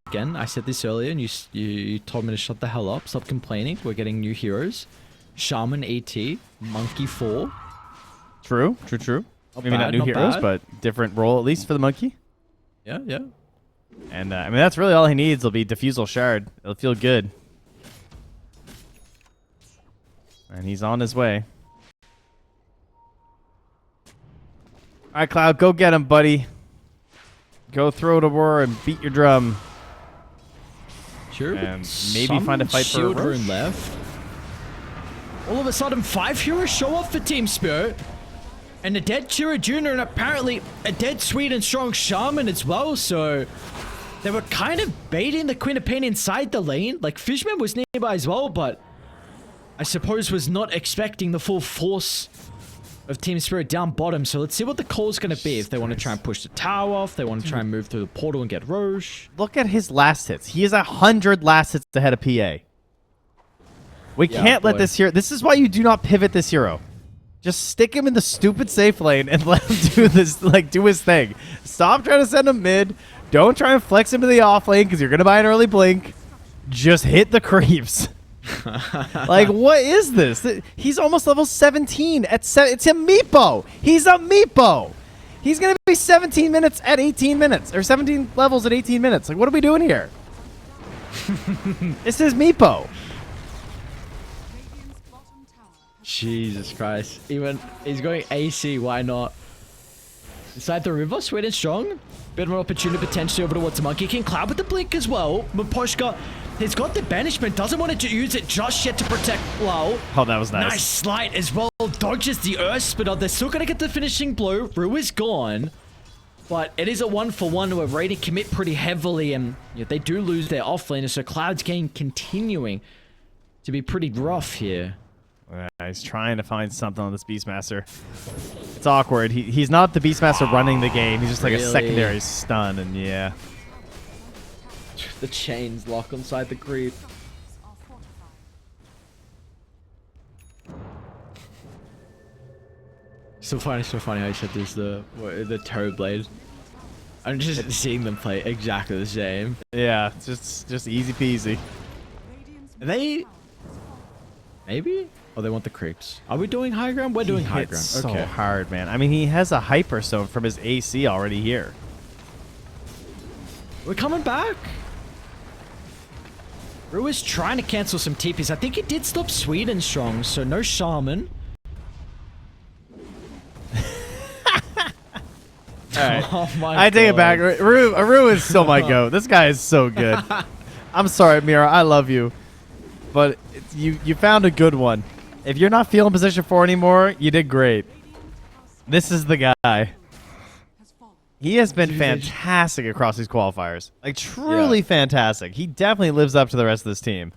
Speaker 2: again, I said this earlier, and you told me to shut the hell up. Stop complaining. We're getting new heroes. Shaman AT, Monkey 4.
Speaker 1: True. Maybe not new heroes, but different role at least for the monkey.
Speaker 2: Yeah, yeah.
Speaker 1: And I mean, that's really all he needs. Will be Diffusal Shard. It'll feel good. And he's on his way. All right, Cloud, go get him, buddy. Go throw to war and beat your drum.
Speaker 2: Sure.
Speaker 1: And maybe find a fight for a
Speaker 2: shield
Speaker 1: rush.
Speaker 2: room left. All of a sudden, 5 heroes show up for Team Spirit. And a dead Chira Jr. and apparently a dead Sweet and Strong Shaman as well, so... They were kind of baiting the Queen of Pain inside the lane. Like, Fishman was nearby as well, but... I suppose was not expecting the full force of Team Spirit down bottom. So let's see what the call's going to be. If they want to try and push the tower, if they want to try and move through the portal and get Roche.
Speaker 1: Look at his last hits. He is 100 last hits ahead of PA. We can't let this hero... This is why you do not pivot this hero. Just stick him in the stupid safe lane and let him do this, like, do his thing. Stop trying to send him mid. Don't try and flex him to the off lane because you're going to buy an early blink. Just hit the creeps. Like, what is this? He's almost level 17 at it's a Meepo. He's a Meepo. He's going to be 17 minutes at 18 minutes or 17 levels at 18 minutes. Like, what are we doing here? This is Meepo.
Speaker 4: Radiant's bottom tower has
Speaker 2: Jesus Christ. Even he's going AC, why not? Inside the river, Sweet and Strong. Bit of an opportunity potentially over towards the Monkey King. Cloud with the blink as well. Maposhka, he's got the banishment. Doesn't want to use it just yet to protect Lau.
Speaker 1: Oh, that was nice.
Speaker 2: Nice slight as well. Dodges the Earth Splitter. They're still going to get the finishing blow. Rue is gone. But it is a 1-for-1 where Raiden commit pretty heavily. And they do lose their offlaner. So Cloud's game continuing to be pretty rough here.
Speaker 1: He's trying to find something on this Beastmaster. It's awkward. He's not the Beastmaster running the game. He's just like a secondary stun, and yeah.
Speaker 2: The chains lock inside the creep.
Speaker 4: are fortified.
Speaker 2: So funny how you said there's the Toe Blade. I'm just seeing them play exactly the same.
Speaker 1: Yeah, just easy peasy.
Speaker 4: Radiant's
Speaker 2: Are they...
Speaker 4: tower has fallen.
Speaker 2: Maybe? Oh, they want the creeps. Are we doing high ground? We're doing high ground.
Speaker 1: So
Speaker 2: Okay.
Speaker 1: hard, man. I mean, he has a Hyper Stone from his AC already here.
Speaker 2: We're coming back. Rue is trying to cancel some TPs. I think it did stop Sweet and Strong, so no Shaman.
Speaker 1: All right.
Speaker 2: Oh my
Speaker 1: I take it
Speaker 2: God.
Speaker 1: back. Aru is still my goat. This guy is so good. I'm sorry, Mira. I love you. But you found a good one. If you're not feeling position 4 anymore, you did great. This is the guy.
Speaker 4: Has fallen.
Speaker 1: He has been fantastic across these qualifiers. Like, truly fantastic. He definitely lives up to the rest of this team.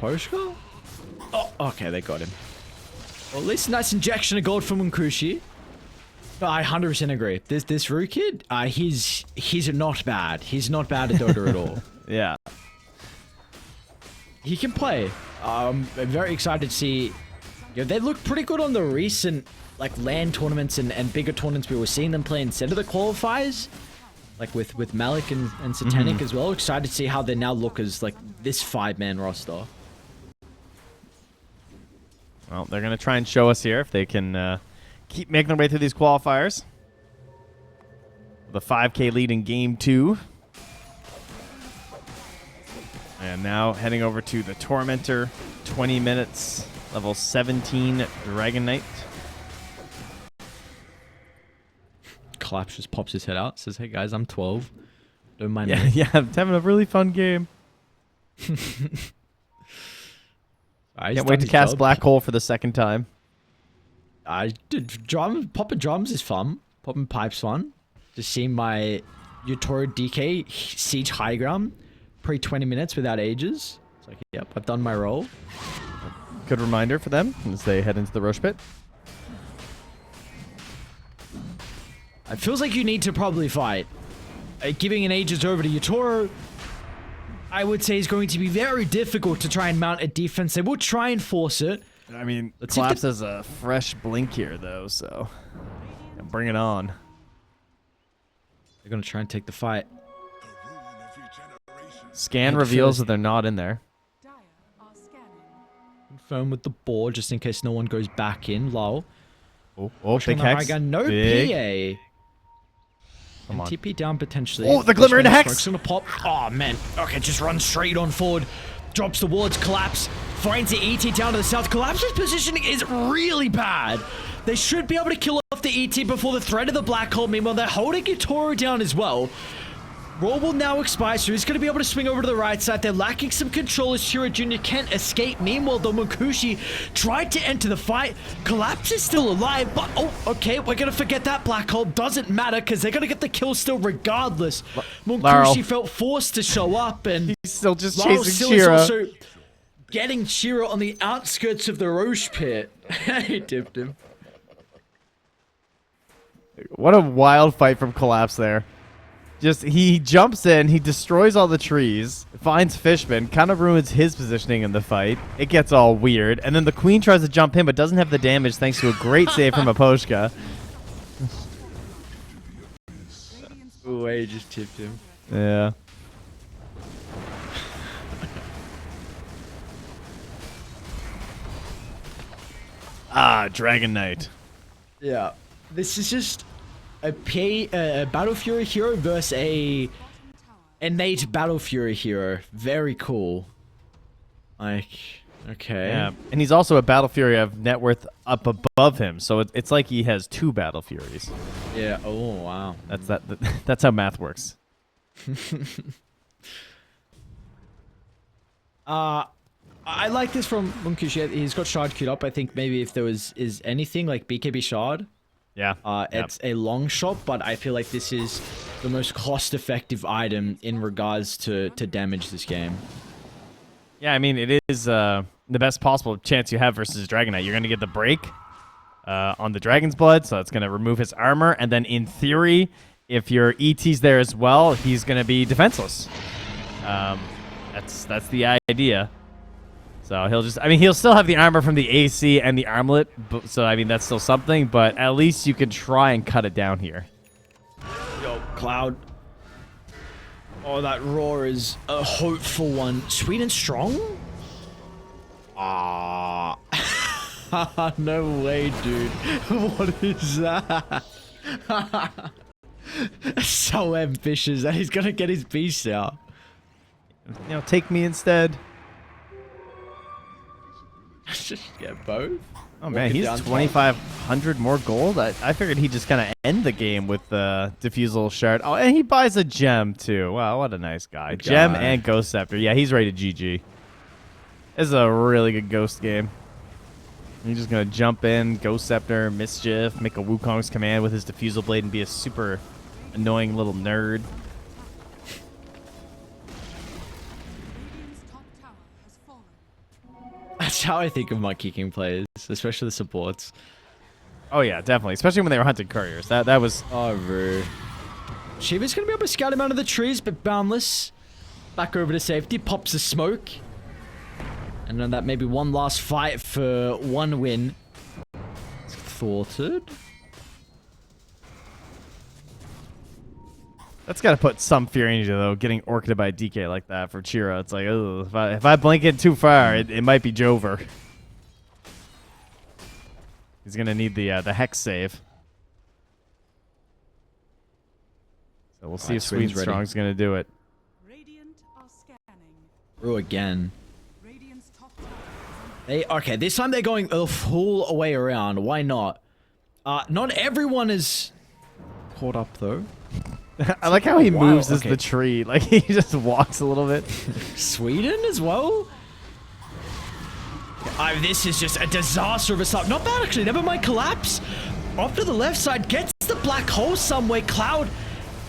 Speaker 2: Poshka? Oh, okay, they got him. Well, at least a nice injection of gold from Munkushi. No, I 100% agree. This Rue kid, he's not bad. He's not bad at Dota at all.
Speaker 1: Yeah.
Speaker 2: He can play. I'm very excited to see. They look pretty good on the recent like LAN tournaments and bigger tournaments we were seeing them play instead of the qualifiers. Like with Malik and Satanic as well. Excited to see how they now look as like this 5-man roster.
Speaker 1: Well, they're going to try and show us here if they can keep making their way through these qualifiers. The 5K lead in game 2. And now heading over to the Tormentor. 20 minutes. Level 17 Dragon Knight.
Speaker 2: Collapse just pops his head out. Says, hey guys, I'm 12. Don't mind
Speaker 1: Yeah,
Speaker 2: me.
Speaker 1: yeah, I'm having a really fun game. Can't wait to cast Black Hole for the second time.
Speaker 2: I did popping drums is fun. Popping pipes fun. Just seeing my Utoro DK siege high ground pre 20 minutes without ages. It's like, yep, I've done my role.
Speaker 1: Good reminder for them as they head into the Roche Pit.
Speaker 2: It feels like you need to probably fight. Giving an ages over to Utoro, I would say, is going to be very difficult to try and mount a defense. They will try and force it.
Speaker 1: I mean,
Speaker 2: Let's see if
Speaker 1: Collapse has a fresh blink here, though, so bring it on.
Speaker 2: They're going to try and take the fight.
Speaker 3: The ruin of regeneration.
Speaker 1: Scan
Speaker 2: I
Speaker 1: reveals
Speaker 2: feel-
Speaker 1: that they're not in there.
Speaker 4: Dire are scanning.
Speaker 2: Confirm with the board just in case no one goes back in. Lol.
Speaker 1: Oh,
Speaker 2: Push
Speaker 1: big
Speaker 2: on the high
Speaker 1: hex.
Speaker 2: gun. No
Speaker 1: Big.
Speaker 2: PA.
Speaker 1: Come on.
Speaker 2: TP down potentially.
Speaker 1: Oh, the Glimmer and Hex!
Speaker 2: Smoke's gonna pop. Oh, man. Okay, just run straight on forward. Drops the wards. Collapse. Finds the ET down to the south. Collapse's positioning is really bad. They should be able to kill off the ET before the threat of the black hole. Meanwhile, they're holding Utoro down as well. Roll will now expire, so he's going to be able to swing over to the right side. They're lacking some control as Shiro Jr. can't escape. Meanwhile, the Munkushi tried to enter the fight. Collapse is still alive, but oh, okay, we're going to forget that black hole. Doesn't matter, because they're going to get the kill still regardless. Munkushi felt forced to show up, and
Speaker 1: He's still just
Speaker 2: Laurel
Speaker 1: chasing
Speaker 2: still is
Speaker 1: Shira.
Speaker 2: also getting Shiro on the outskirts of the Roche pit. He tipped him.
Speaker 1: What a wild fight from Collapse there. Just, he jumps in, he destroys all the trees, finds Fishman, kind of ruins his positioning in the fight. It gets all weird, and then the Queen tries to jump in but doesn't have the damage thanks to a great save from Aposhka.
Speaker 2: Ooh, he just tipped him.
Speaker 1: Yeah. Dragon Knight.
Speaker 2: Yeah. This is just a Battle Fury hero versus a innate Battle Fury hero. Very cool. Like, okay.
Speaker 1: Yeah, and he's also a Battle Fury of net worth up above him, so it's like he has 2 Battle Furies.
Speaker 2: Yeah. Oh, wow.
Speaker 1: That's how math works.
Speaker 2: I like this from Munkushi. He's got Shard queued up. I think maybe if there is anything like BKB Shard,
Speaker 1: Yeah.
Speaker 2: it's a long shot, but I feel like this is the most cost-effective item in regards to damage this game.
Speaker 1: Yeah, I mean, it is the best possible chance you have versus Dragon Knight. You're going to get the break on the Dragon's Blood, so it's going to remove his armor, and then in theory, if your ET's there as well, he's going to be defenseless. That's the idea. So he'll still have the armor from the AC and the armlet, so I mean, that's still something, but at least you can try and cut it down here.
Speaker 2: Yo, Cloud. Oh, that roar is a hopeful one. Sweet and strong? Ah. No way, dude. What is that? So ambitious that he's gonna get his beast out.
Speaker 1: You know, take me instead.
Speaker 2: Just get both.
Speaker 1: Oh man, he's 2,500 more gold. I figured he'd just kind of end the game with the diffusal shard. Oh, and he buys a gem too. Wow, what a nice guy.
Speaker 2: Good
Speaker 1: Gem
Speaker 2: guy.
Speaker 1: and Ghost Scepter. Yeah, he's ready to GG. This is a really good Ghost game. He's just gonna jump in, Ghost Scepter, Mischief, make a Wukong's command with his diffusal blade, and be a super annoying little nerd.
Speaker 4: Radiant's top tower has fallen.
Speaker 2: how I think of my kicking players, especially the supports.
Speaker 1: Oh yeah, definitely. Especially when they were hunting couriers. That was
Speaker 2: Oh, bro. Shiva's gonna be able to scout him out of the trees, but Boundless back over to safety, pops a smoke. And then that maybe one last fight for one win. It's thwarted.
Speaker 1: That's got to put some fear into you, though, getting orchid by DK like that for Chira. It's like, ugh, if I blink it too far, it might be Jover. He's going to need the Hex save. So we'll see if
Speaker 2: Sweden's
Speaker 1: Sweet Strong's going to do it.
Speaker 4: Radiant are scanning.
Speaker 2: Through again.
Speaker 4: Radiant's top tower is under
Speaker 2: Okay, this time they're going a full way around. Why not? Not everyone is caught up, though.
Speaker 1: I like how he
Speaker 2: Wow,
Speaker 1: moves as
Speaker 2: okay.
Speaker 1: the tree. Like, he just walks a little bit.
Speaker 2: Sweden as well? This is just a disaster of a start. Not bad, actually. Never mind collapse. Off to the left side. Gets the black hole somewhere. Cloud,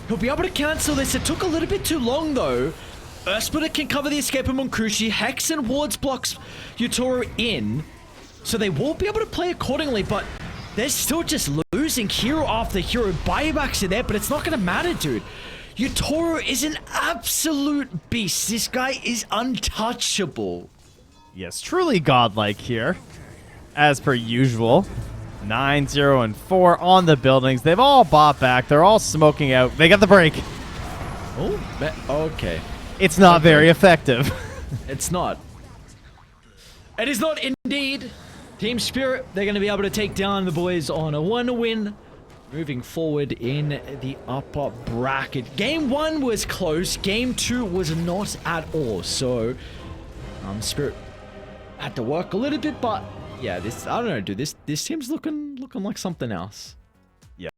Speaker 2: he'll be able to cancel this. It took a little bit too long, though. Earthsplitter can cover the escape of Monkushi. Hex and Wards blocks Yutoro in. So they will be able to play accordingly, but they're still just losing hero after hero. Buybacks are there, but it's not going to matter, dude. Yutoro is an absolute beast. This guy is untouchable.
Speaker 1: Yes, truly godlike here. As per usual. 9, 0, and 4 on the buildings. They've all bought back. They're all smoking out. They got the break.
Speaker 2: Oh, okay.
Speaker 1: It's not very effective.
Speaker 2: It's not. It is not indeed. Team Spirit, they're going to be able to take down the boys on a 1-win. Moving forward in the upper bracket. Game 1 was close. Game 2 was not at all. So, Spirit had to work a little bit, but yeah, this, I don't know, dude. This team's looking like something else.